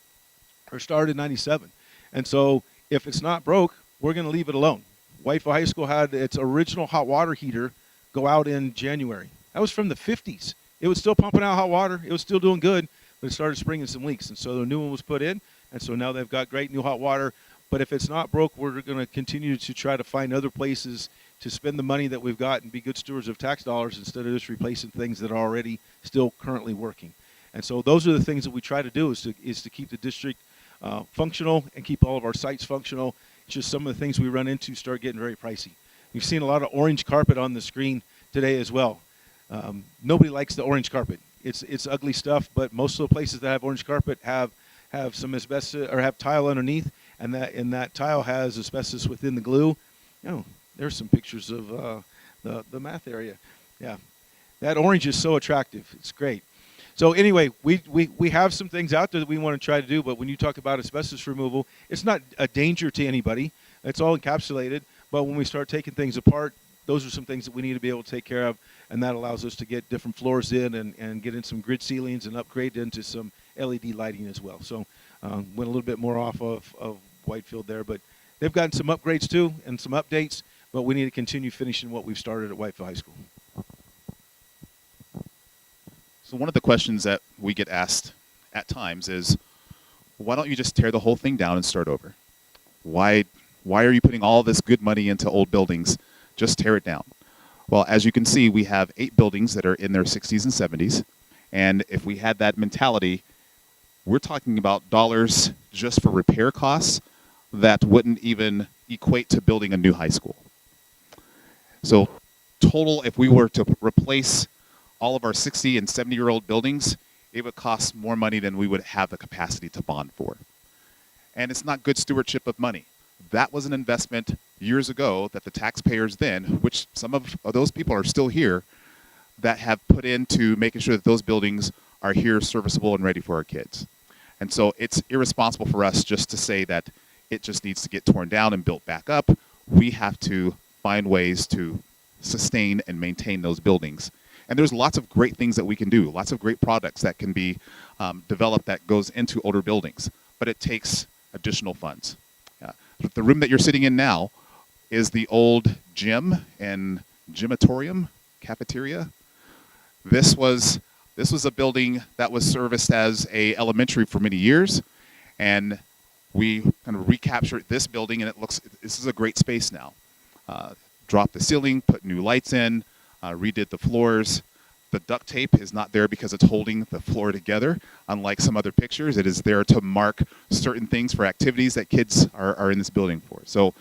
or started in 97. And so if it's not broke, we're going to leave it alone. Widefield High School had its original hot water heater go out in January. That was from the 50s. It was still pumping out hot water. It was still doing good, but it started springing some leaks. And so the new one was put in, and so now they've got great new hot water. But if it's not broke, we're going to continue to try to find other places to spend the money that we've got and be good stewards of tax dollars instead of just replacing things that are already still currently working. And so those are the things that we try to do is to keep the district functional and keep all of our sites functional. It's just some of the things we run into start getting very pricey. We've seen a lot of orange carpet on the screen today as well. Nobody likes the orange carpet. It's ugly stuff, but most of the places that have orange carpet have some asbestos or have tile underneath, and that tile has asbestos within the glue. There's some pictures of the math area. Yeah, that orange is so attractive. It's great. So anyway, we have some things out there that we want to try to do, but when you talk about asbestos removal, it's not a danger to anybody. It's all encapsulated, but when we start taking things apart, those are some things that we need to be able to take care of, and that allows us to get different floors in and get in some grid ceilings and upgrade into some LED lighting as well. So went a little bit more off of Widefield there, but they've gotten some upgrades too and some updates, but we need to continue finishing what we've started at Widefield High School. So one of the questions that we get asked at times is, why don't you just tear the whole thing down and start over? Why are you putting all this good money into old buildings? Just tear it down. Well, as you can see, we have 8 buildings that are in their 60s and 70s. And if we had that mentality, we're talking about dollars just for repair costs that wouldn't even equate to building a new high school. So total, if we were to replace all of our 60 and 70-year-old buildings, it would cost more money than we would have the capacity to bond for. And it's not good stewardship of money. That was an investment years ago that the taxpayers then, which some of those people are still here, that have put into making sure that those buildings are here, serviceable, and ready for our kids. And so it's irresponsible for us just to say that it just needs to get torn down and built back up. We have to find ways to sustain and maintain those buildings. And there's lots of great things that we can do, lots of great products that can be developed that goes into older buildings, but it takes additional funds. The room that you're sitting in now is the old gym and gymatorium, cafeteria. This was a building that was serviced as a elementary for many years, and we kind of recaptured this building, and this is a great space now. Dropped the ceiling, put new lights in, redid the floors. The duct tape is not there because it's holding the floor together. Unlike some other pictures, it is there to mark certain things for activities that kids are in this building for. So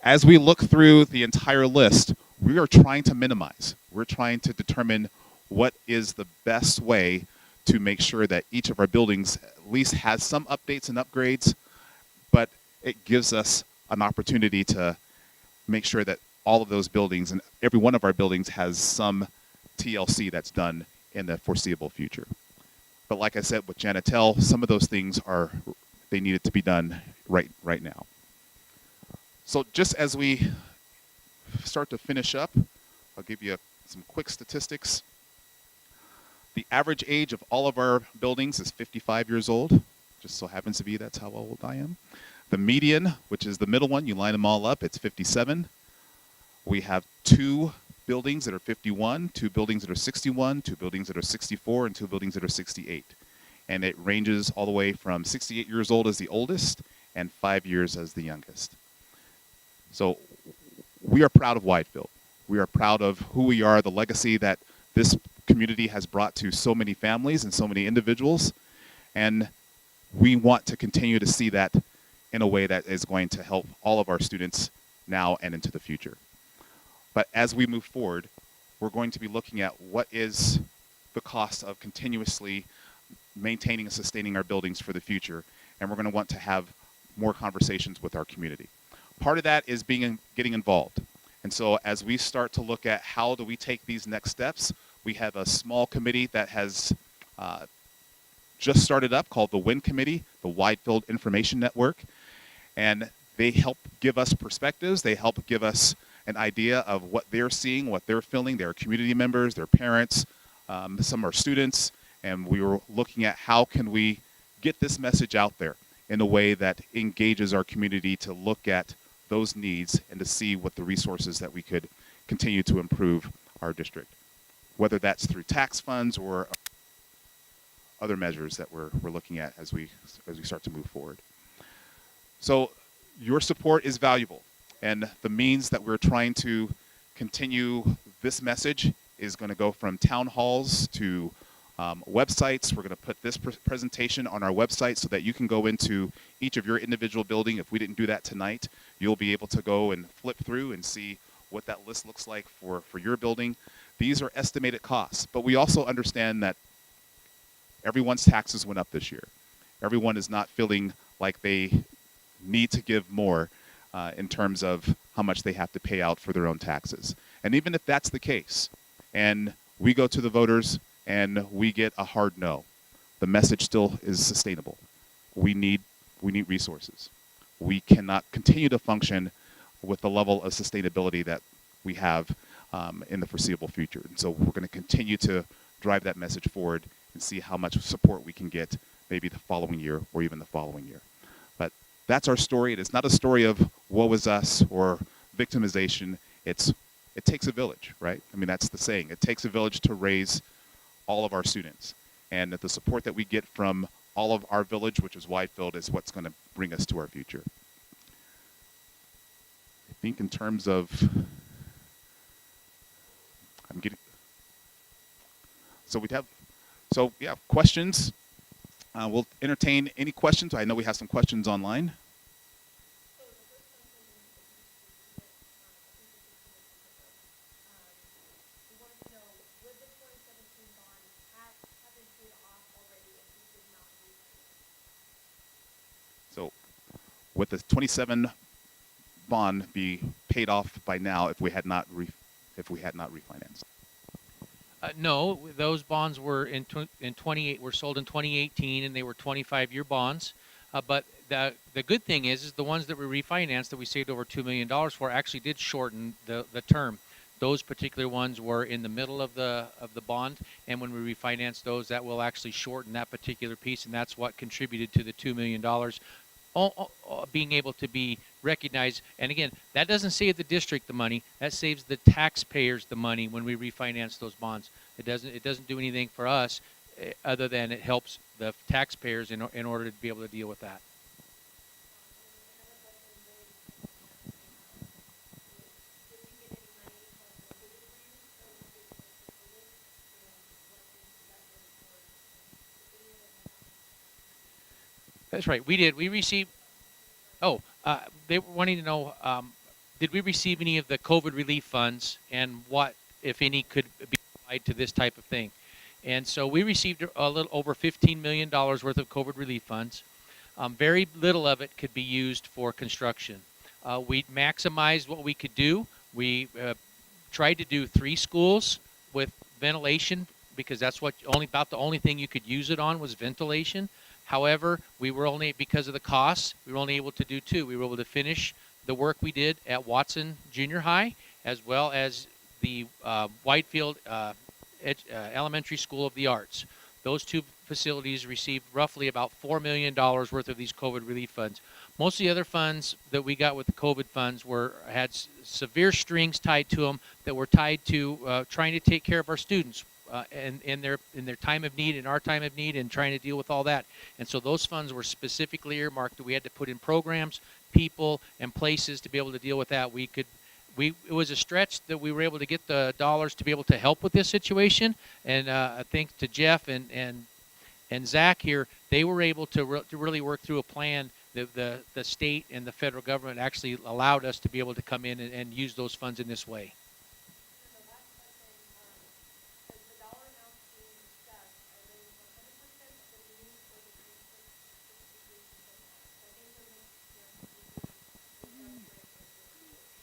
as we look through the entire list, we are trying to minimize. We're trying to determine what is the best way to make sure that each of our buildings at least has some updates and upgrades, but it gives us an opportunity to make sure that all of those buildings and every one of our buildings has some TLC that's done in the foreseeable future. But like I said with Janitel, some of those things they needed to be done right now. So just as we start to finish up, I'll give you some quick statistics. The average age of all of our buildings is 55 years old. Just so happens to be that's how old I am. The median, which is the middle one, you line them all up, it's 57. We have 2 buildings that are 51, 2 buildings that are 61, 2 buildings that are 64, and 2 buildings that are 68. And it ranges all the way from 68 years old as the oldest and 5 years as the youngest. So we are proud of Widefield. We are proud of who we are, the legacy that this community has brought to so many families and so many individuals. And we want to continue to see that in a way that is going to help all of our students now and into the future. But as we move forward, we're going to be looking at what is the cost of continuously maintaining and sustaining our buildings for the future. And we're going to want to have more conversations with our community. Part of that is getting involved. And so as we start to look at how do we take these next steps, we have a small committee that has just started up called the WIN Committee, the Widefield Information Network. And they help give us perspectives. They help give us an idea of what they're seeing, what they're feeling, their community members, their parents, some are students. And we were looking at how can we get this message out there in a way that engages our community to look at those needs and to see what the resources that we could continue to improve our district, whether that's through tax funds or other measures that we're looking at as we start to move forward. So your support is valuable, and the means that we're trying to continue this message is going to go from town halls to websites. We're going to put this presentation on our website so that you can go into each of your individual building. If we didn't do that tonight, you'll be able to go and flip through and see what that list looks like for your building. These are estimated costs, but we also understand that everyone's taxes went up this year. Everyone is not feeling like they need to give more in terms of how much they have to pay out for their own taxes. And even if that's the case, and we go to the voters and we get a hard no, the message still is sustainable. We need resources. We cannot continue to function with the level of sustainability that we have in the foreseeable future. And so we're going to continue to drive that message forward and see how much support we can get maybe the following year or even the following year. But that's our story. It is not a story of woe is us or victimization. It takes a village, right? I mean, that's the saying. It takes a village to raise all of our students. And the support that we get from all of our village, which is Widefield, is what's going to bring us to our future. I think in terms of, questions. We'll entertain any questions. I know we have some questions online. So would the 27 bond be paid off by now if we had not refinanced? No, those bonds were were sold in 2018, and they were 25-year bonds. But the good thing is the ones that we refinanced that we saved over $2 million for actually did shorten the term. Those particular ones were in the middle of the bond, and when we refinanced those, that will actually shorten that particular piece, and that's what contributed to the $2 million being able to be recognized. And again, that doesn't save the district the money. That saves the taxpayers the money when we refinance those bonds. It doesn't do anything for us other than it helps the taxpayers in order to be able to deal with that. That's right. We did. We received. They were wanting to know, did we receive any of the COVID relief funds, and what, if any, could be applied to this type of thing? And so we received a little over $15 million worth of COVID relief funds. Very little of it could be used for construction. We maximized what we could do. We tried to do 3 schools with ventilation, because that's about the only thing you could use it on was ventilation. However, we were only, because of the costs, we were only able to do 2. We were able to finish the work we did at Watson Junior High, as well as the Widefield Elementary School of the Arts. Those 2 facilities received roughly about $4 million worth of these COVID relief funds. Most of the other funds that we got with the COVID funds had severe strings tied to them that were tied to trying to take care of our students. In their time of need, in our time of need, and trying to deal with all that. And so those funds were specifically earmarked that we had to put in programs, people, and places to be able to deal with that. We it was a stretch that we were able to get the dollars to be able to help with this situation. And I think to Jeff and Zach here, they were able to really work through a plan. The state and the federal government actually allowed us to be able to come in and use those funds in this way.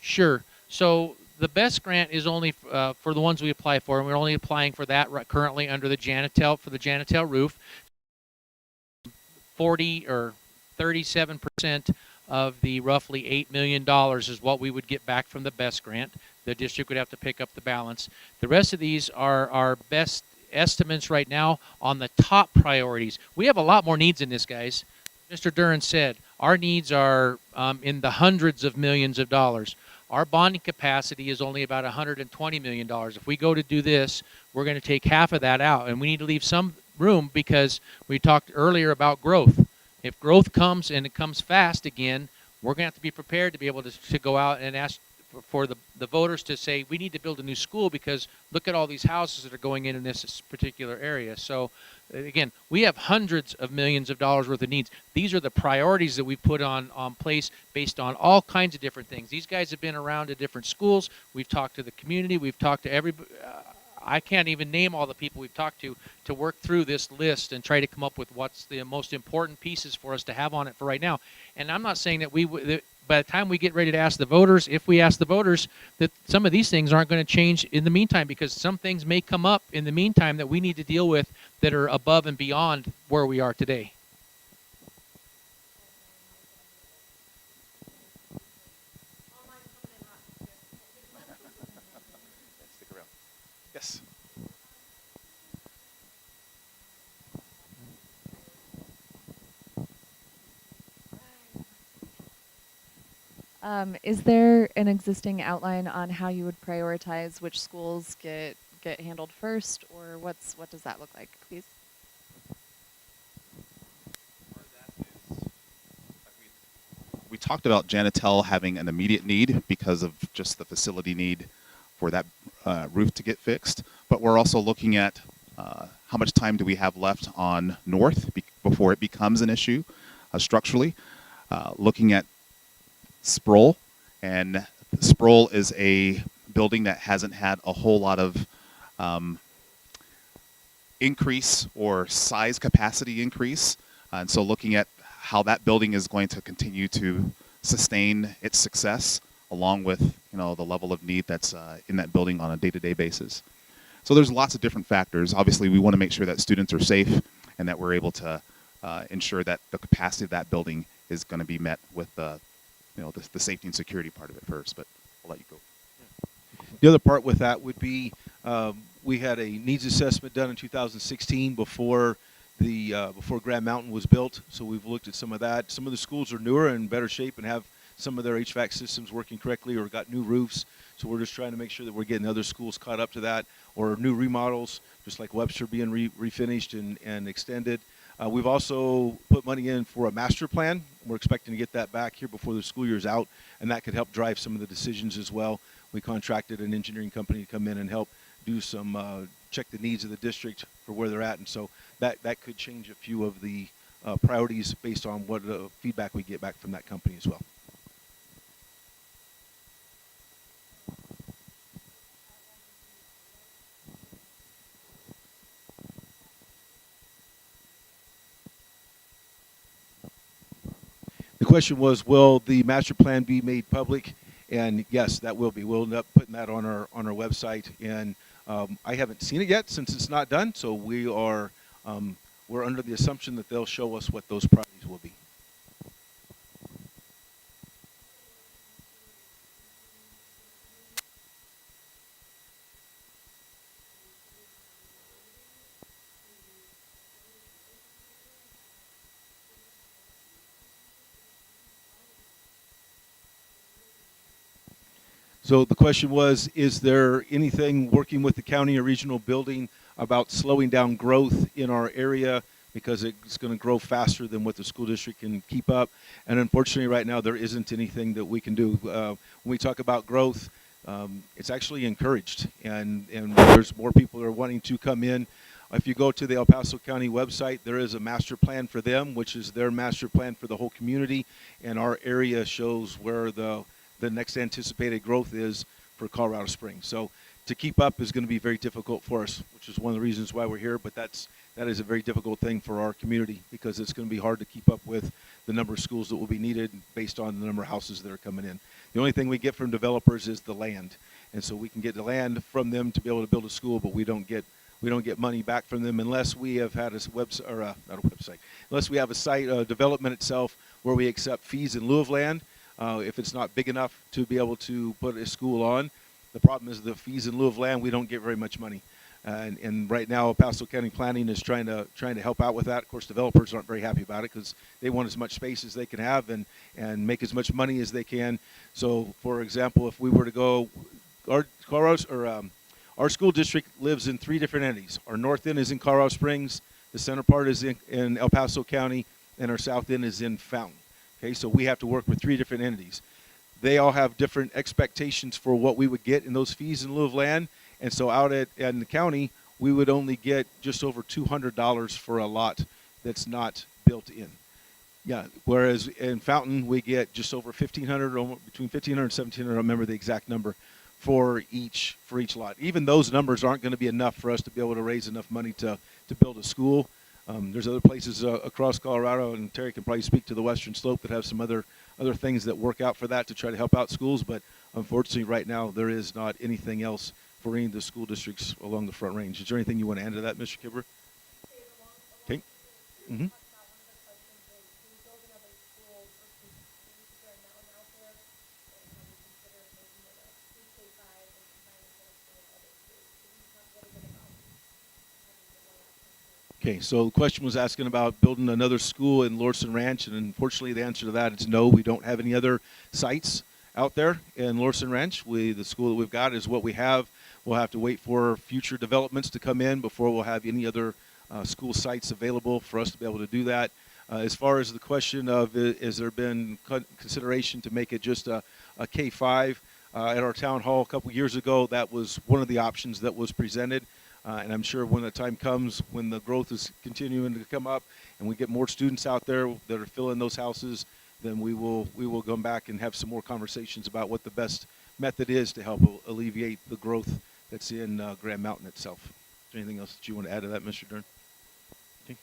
Sure. So the BEST grant is only for the ones we apply for, and we're only applying for that currently under the Janitel, for the Janitel roof. 40 or 37% of the roughly $8 million is what we would get back from the BEST grant. The district would have to pick up the balance. The rest of these are our best estimates right now on the top priorities. We have a lot more needs in this, guys. Mr. Duran said our needs are in the hundreds of millions of dollars. Our bonding capacity is only about $120 million. If we go to do this, we're going to take half of that out, and we need to leave some room because we talked earlier about growth. If growth comes and it comes fast again, we're going to have to be prepared to be able to go out and ask for the voters to say, we need to build a new school because look at all these houses that are going in this particular area. So again, we have hundreds of millions of dollars worth of needs. These are the priorities that we put on place based on all kinds of different things. These guys have been around to different schools. We've talked to the community. We've talked to everybody. I can't even name all the people we've talked to work through this list and try to come up with what's the most important pieces for us to have on it for right now. And I'm not saying that by the time we get ready to ask the voters, if we ask the voters, that some of these things aren't going to change in the meantime, because some things may come up in the meantime that we need to deal with that are above and beyond where we are today. Stick around. Yes. Is there an existing outline on how you would prioritize which schools get handled first, or what does that look like, please? We talked about Janitel having an immediate need because of just the facility need for that roof to get fixed, but we're also looking at how much time do we have left on North before it becomes an issue structurally. Looking at Sproul, and Sproul is a building that hasn't had a whole lot of increase or size capacity increase, and so looking at how that building is going to continue to sustain its success along with the level of need that's in that building on a day-to-day basis. So there's lots of different factors. Obviously, we want to make sure that students are safe and that we're able to ensure that the capacity of that building is going to be met with the safety and security part of it first, but I'll let you go. The other part with that would be we had a needs assessment done in 2016 before Grand Mountain was built, so we've looked at some of that. Some of the schools are newer and in better shape and have some of their HVAC systems working correctly or got new roofs, so we're just trying to make sure that we're getting other schools caught up to that, or new remodels, just like Webster being refinished and extended. We've also put money in for a master plan. We're expecting to get that back here before the school year is out, and that could help drive some of the decisions as well. We contracted an engineering company to come in and help do some check the needs of the district for where they're at, and so that could change a few of the priorities based on what feedback we get back from that company as well. The question was, will the master plan be made public? And yes, that will be. We'll end up putting that on our website, and I haven't seen it yet since it's not done. So we're under the assumption that they'll show us what those priorities will be. So the question was, is there anything working with the county or regional building about slowing down growth in our area because it's going to grow faster than what the school district can keep up? And unfortunately right now there isn't anything that we can do. When we talk about growth, it's actually encouraged, and there's more people that are wanting to come in. If you go to the El Paso County website, there is a master plan for them, which is their master plan for the whole community, and our area shows where the next anticipated growth is for Colorado Springs. So to keep up is going to be very difficult for us, which is one of the reasons why we're here, but that is a very difficult thing for our community, because it's going to be hard to keep up with the number of schools that will be needed based on the number of houses that are coming in. The only thing we get from developers is the land, and so we can get the land from them to be able to build a school, but we don't get money back from them unless we have had a website, or not a website, unless we have a site development itself where we accept fees in lieu of land. If it's not big enough to be able to put a school on, the problem is the fees in lieu of land, we don't get very much money. And right now, El Paso County Planning is trying to help out with that. Of course, developers aren't very happy about it because they want as much space as they can have and make as much money as they can. So, for example, if we were to go, our school district lives in 3 different entities. Our north end is in Colorado Springs, the center part is in El Paso County, and our south end is in Fountain. Okay, so we have to work with 3 different entities. They all have different expectations for what we would get in those fees in lieu of land. And so out in the county, we would only get just over $200 for a lot that's not built in. Yeah, whereas in Fountain, we get just over $1,500, between $1,500 and $1,700, I don't remember the exact number, for each lot. Even those numbers aren't going to be enough for us to be able to raise enough money to build a school. There's other places across Colorado, and Terry can probably speak to the Western Slope, that have some other things that work out for that to try to help out schools. But unfortunately, right now, there is not anything else for any of the school districts along the Front Range. Is there anything you want to add to that, Mr. Kibber? Okay. Mm-hmm. Okay, so the question was asking about building another school in Lorson Ranch, and unfortunately the answer to that is no. We don't have any other sites out there in Lorson Ranch. The school that we've got is what we have. We'll have to wait for future developments to come in before we'll have any other school sites available for us to be able to do that. As far as the question of has there been consideration to make it just a K-5, at our town hall a couple years ago, that was one of the options that was presented. And I'm sure when the time comes, when the growth is continuing to come up and we get more students out there that are filling those houses, then we will come back and have some more conversations about what the best method is to help alleviate the growth that's in Grand Mountain itself. Is there anything else that you want to add to that, Mr. Dern? Okay.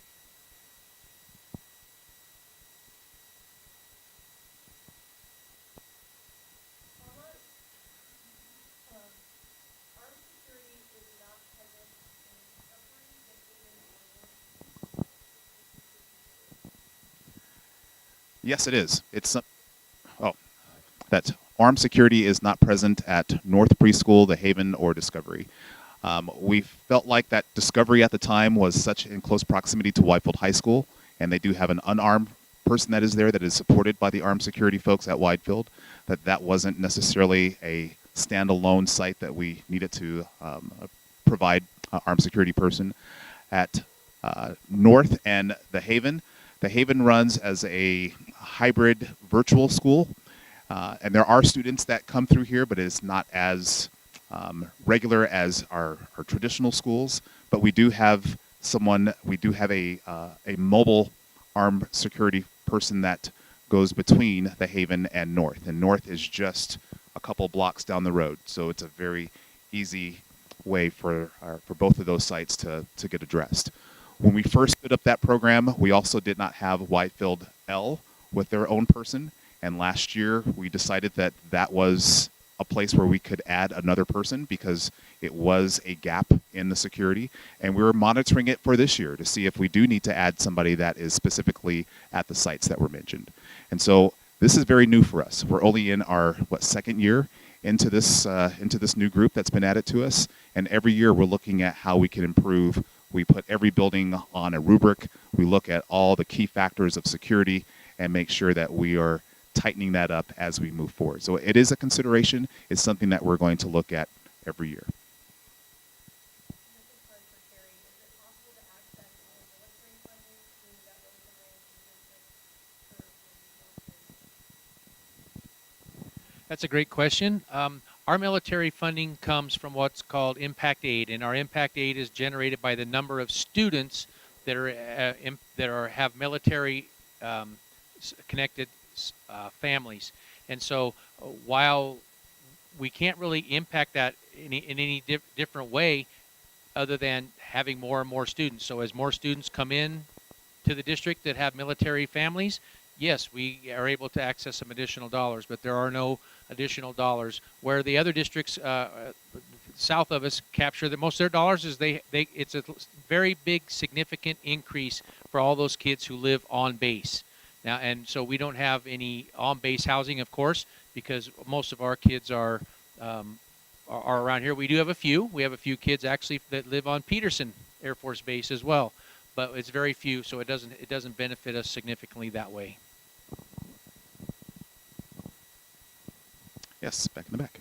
Yes, it is. That armed security is not present at North Preschool, The Haven, or Discovery. We felt like that Discovery at the time was such in close proximity to Widefield High School, and they do have an unarmed person that is there that is supported by the armed security folks at Widefield, that wasn't necessarily a standalone site that we needed to provide an armed security person. At North and The Haven, The Haven runs as a hybrid virtual school, and there are students that come through here, but it is not as regular as our traditional schools. But we do have a mobile armed security person that goes between The Haven and North. And North is just a couple blocks down the road, so it's a very easy way for both of those sites to get addressed. When we first stood up that program, we also did not have Widefield L with their own person. And last year, we decided that was a place where we could add another person because it was a gap in the security. And we were monitoring it for this year to see if we do need to add somebody that is specifically at the sites that were mentioned. And so this is very new for us. We're only in our, second year into this new group that's been added to us. And every year we're looking at how we can improve. We put every building on a rubric. We look at all the key factors of security and make sure that we are tightening that up as we move forward. So it is a consideration. It's something that we're going to look at every year. That's a great question. our military funding comes from what's called impact aid, and our impact aid is generated by the number of students that are have military connected families. And so while we can't really impact that in any different way other than having more and more students. So as more students come in to the district that have military families, yes, we are able to access some additional dollars, but there are no additional dollars. Where the other districts south of us capture the most of their dollars is it's a very big, significant increase for all those kids who live on base. Now, and so we don't have any on-base housing, of course, because most of our kids are around here. We do have a few. We have a few kids actually that live on Peterson Air Force Base as well, but it's very few, so it doesn't benefit us significantly that way. Yes, back in the back.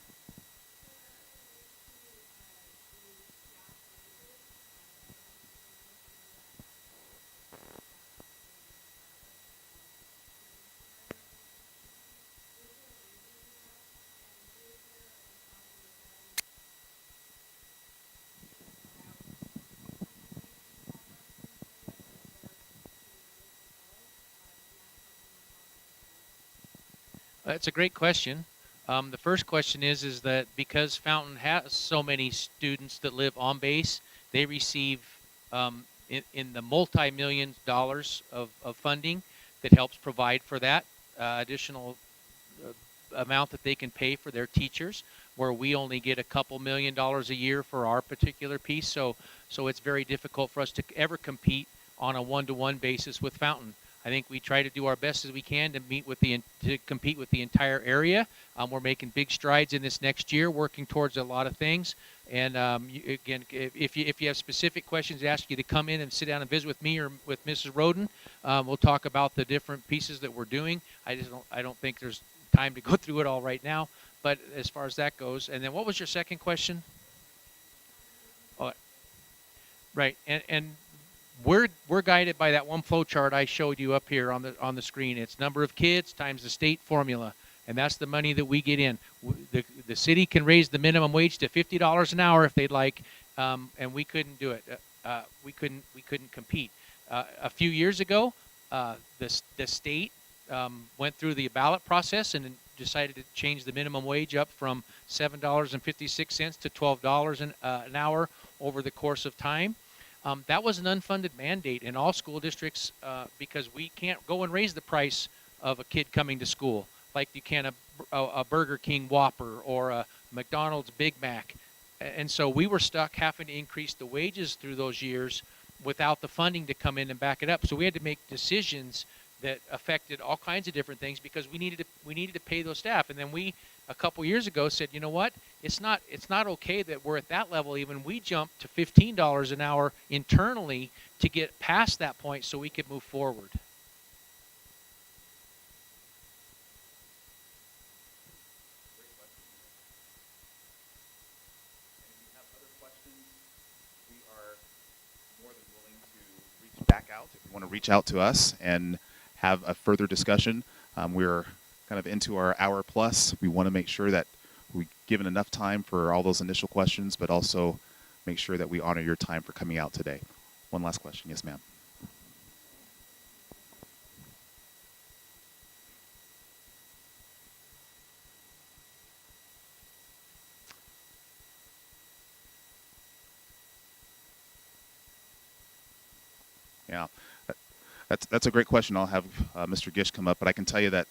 That's a great question. The first question is that because Fountain has so many students that live on base, they receive in the multi-million dollars of funding that helps provide for that additional amount that they can pay for their teachers, where we only get a couple $1,000,000 a year for our particular piece. So it's very difficult for us to ever compete on a one-to-one basis with Fountain. I think we try to do our best as we can to compete with the entire area. We're making big strides in this next year, working towards a lot of things. And again, if you have specific questions, I ask you to come in and sit down and visit with me or with Mrs. Roden. We'll talk about the different pieces that we're doing. I don't think there's time to go through it all right now. But as far as that goes, and then what was your second question? Oh, right, and we're guided by that one flow chart I showed you up here on the screen. It's number of kids times the state formula, and that's the money that we get in. The city can raise the minimum wage to $50 an hour if they'd like, and we couldn't do it. We couldn't compete. A few years ago, the state went through the ballot process and decided to change the minimum wage up from $7.56 to $12 an hour over the course of time. That was an unfunded mandate in all school districts because we can't go and raise the price of a kid coming to school like you can a Burger King Whopper or a McDonald's Big Mac. And so we were stuck having to increase the wages through those years without the funding to come in and back it up. So we had to make decisions that affected all kinds of different things because we needed to pay those staff. And then we, a couple years ago, said, you know what? It's not okay that we're at that level. Even we jumped to $15 an hour internally to get past that point so we could move forward. Back out if you want to reach out to us and have a further discussion. We're kind of into our hour plus. We want to make sure that we've given enough time for all those initial questions, but also make sure that we honor your time for coming out today. One last question. Yes, ma'am. Yeah, that's a great question. I'll have Mr. Gish come up, but I can tell you that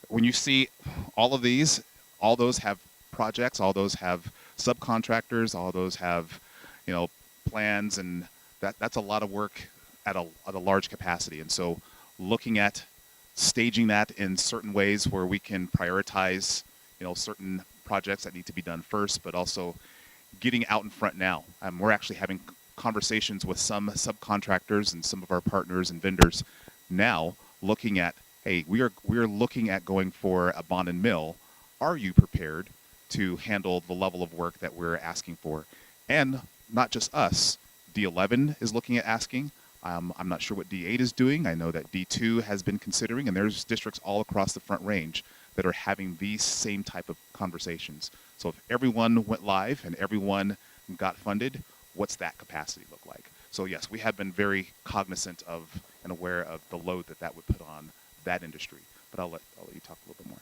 when you see all of these, all those have projects, all those have subcontractors, all those have, plans, and that's a lot of work at a large capacity. And so looking at staging that in certain ways where we can prioritize, certain projects that need to be done first, but also getting out in front now. We're actually having conversations with some subcontractors and some of our partners and vendors now looking at, hey, we are looking at going for a bond and mill. Are you prepared to handle the level of work that we're asking for? And not just us. D11 is looking at asking. I'm not sure what D8 is doing. I know that D2 has been considering, and there's districts all across the Front Range that are having these same type of conversations. So if everyone went live and everyone got funded, what's that capacity look like? So yes, we have been very cognizant of and aware of the load that that would put on that industry. But I'll let you talk a little bit more.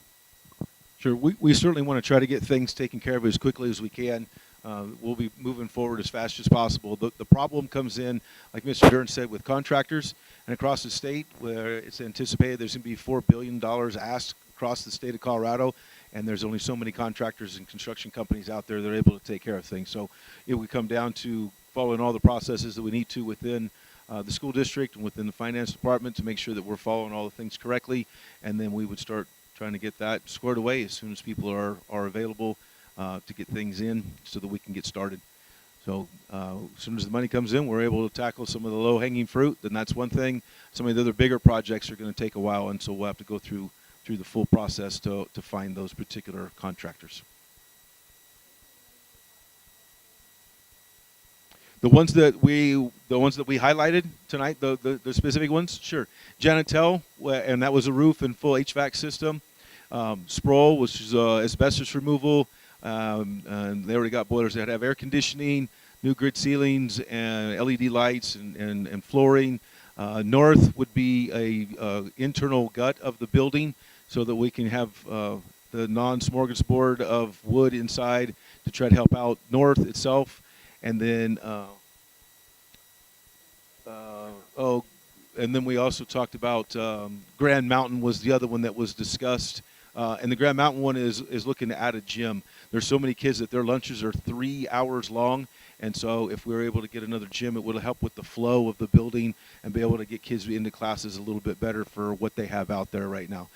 Sure, we certainly want to try to get things taken care of as quickly as we can. We'll be moving forward as fast as possible. The problem comes in, like Mr. Dern said, with contractors and across the state, where it's anticipated there's going to be $4 billion asked across the state of Colorado, and there's only so many contractors and construction companies out there that are able to take care of things. So it would come down to following all the processes that we need to within the school district and within the finance department to make sure that we're following all the things correctly, and then we would start trying to get that squared away as soon as people are available to get things in so that we can get started. So as soon as the money comes in, we're able to tackle some of the low-hanging fruit, then that's one thing. Some of the other bigger projects are going to take a while, and so we'll have to go through the full process to find those particular contractors. The ones that we highlighted tonight, the specific ones, sure. Janitel, and that was a roof and full HVAC system. Sproul, which is asbestos removal. And they already got boilers that have air conditioning, new grid ceilings, and LED lights and flooring. North would be a internal gut of the building so that we can have the non-smorgasbord of wood inside to try to help out North itself. And then, and then we also talked about Grand Mountain was the other one that was discussed. And the Grand Mountain one is looking to add a gym. There's so many kids that their lunches are 3 hours long. And so if we were able to get another gym, it would help with the flow of the building and be able to get kids into classes a little bit better for what they have out there right now.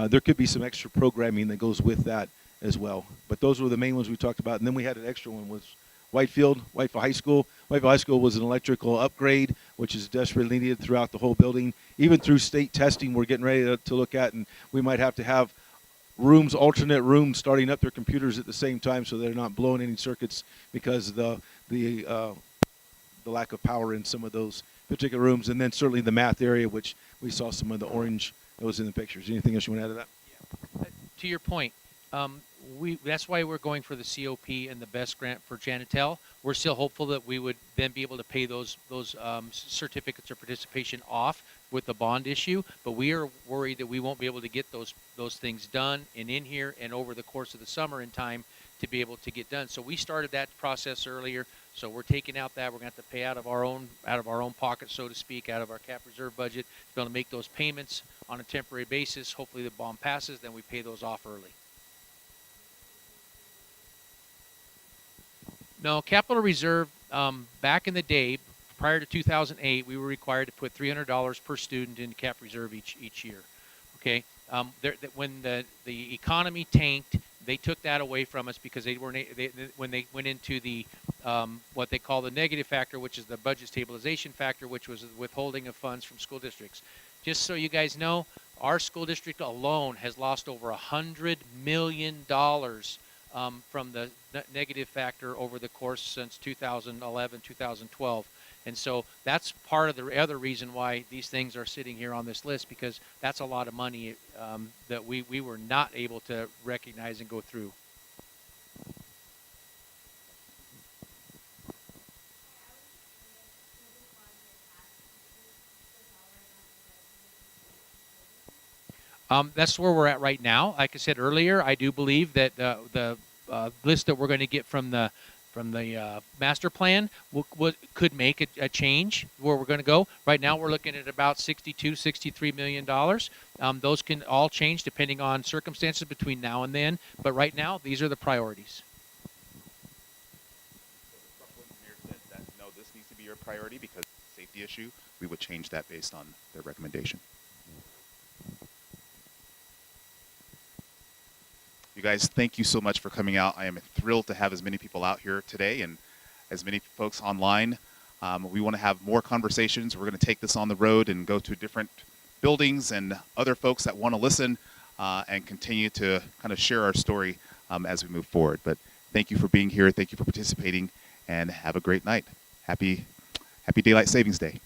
There could be some extra programming that goes with that as well. But those were the main ones we talked about. And then we had an extra one was Widefield High School. Widefield High School was an electrical upgrade, which is desperately needed throughout the whole building. Even through state testing, we're getting ready to look at, and we might have to have alternate rooms starting up their computers at the same time so they're not blowing any circuits because of the lack of power in some of those particular rooms. And then certainly the math area, which we saw some of the orange that was in the pictures. Anything else you want to add to that? Yeah. To your point, that's why we're going for the COP and the BEST grant for Janitel. We're still hopeful that we would then be able to pay those certificates of participation off with the bond issue, but we are worried that we won't be able to get those things done and in here and over the course of the summer in time to be able to get done. So we started that process earlier. So we're taking out that we're going to have to pay out of our own pocket, so to speak, out of our cap reserve budget, to be able to make those payments on a temporary basis. Hopefully the bond passes, then we pay those off early. No, capital reserve, back in the day, prior to 2008, we were required to put $300 per student into cap reserve each year. Okay, when the economy tanked, they took that away from us because when they went into the what they call the negative factor, which is the budget stabilization factor, which was the withholding of funds from school districts. Just so you guys know, our school district alone has lost over $100 million from the negative factor over the course since 2011, 2012. And so that's part of the other reason why these things are sitting here on this list, because that's a lot of money that we were not able to recognize and go through. That's where we're at right now. Like I said earlier, I do believe that the list that we're going to get from the master plan could make a change where we're going to go. Right now we're looking at about $63 million. Those can all change depending on circumstances between now and then, but right now these are the priorities. So the structural engineer said that no, this needs to be your priority because it's a safety issue. We would change that based on their recommendation. You guys, thank you so much for coming out. I am thrilled to have as many people out here today and as many folks online. We want to have more conversations. We're going to take this on the road and go to different buildings and other folks that want to listen and continue to kind of share our story as we move forward. But thank you for being here. Thank you for participating, and have a great night. Happy Daylight Savings Day.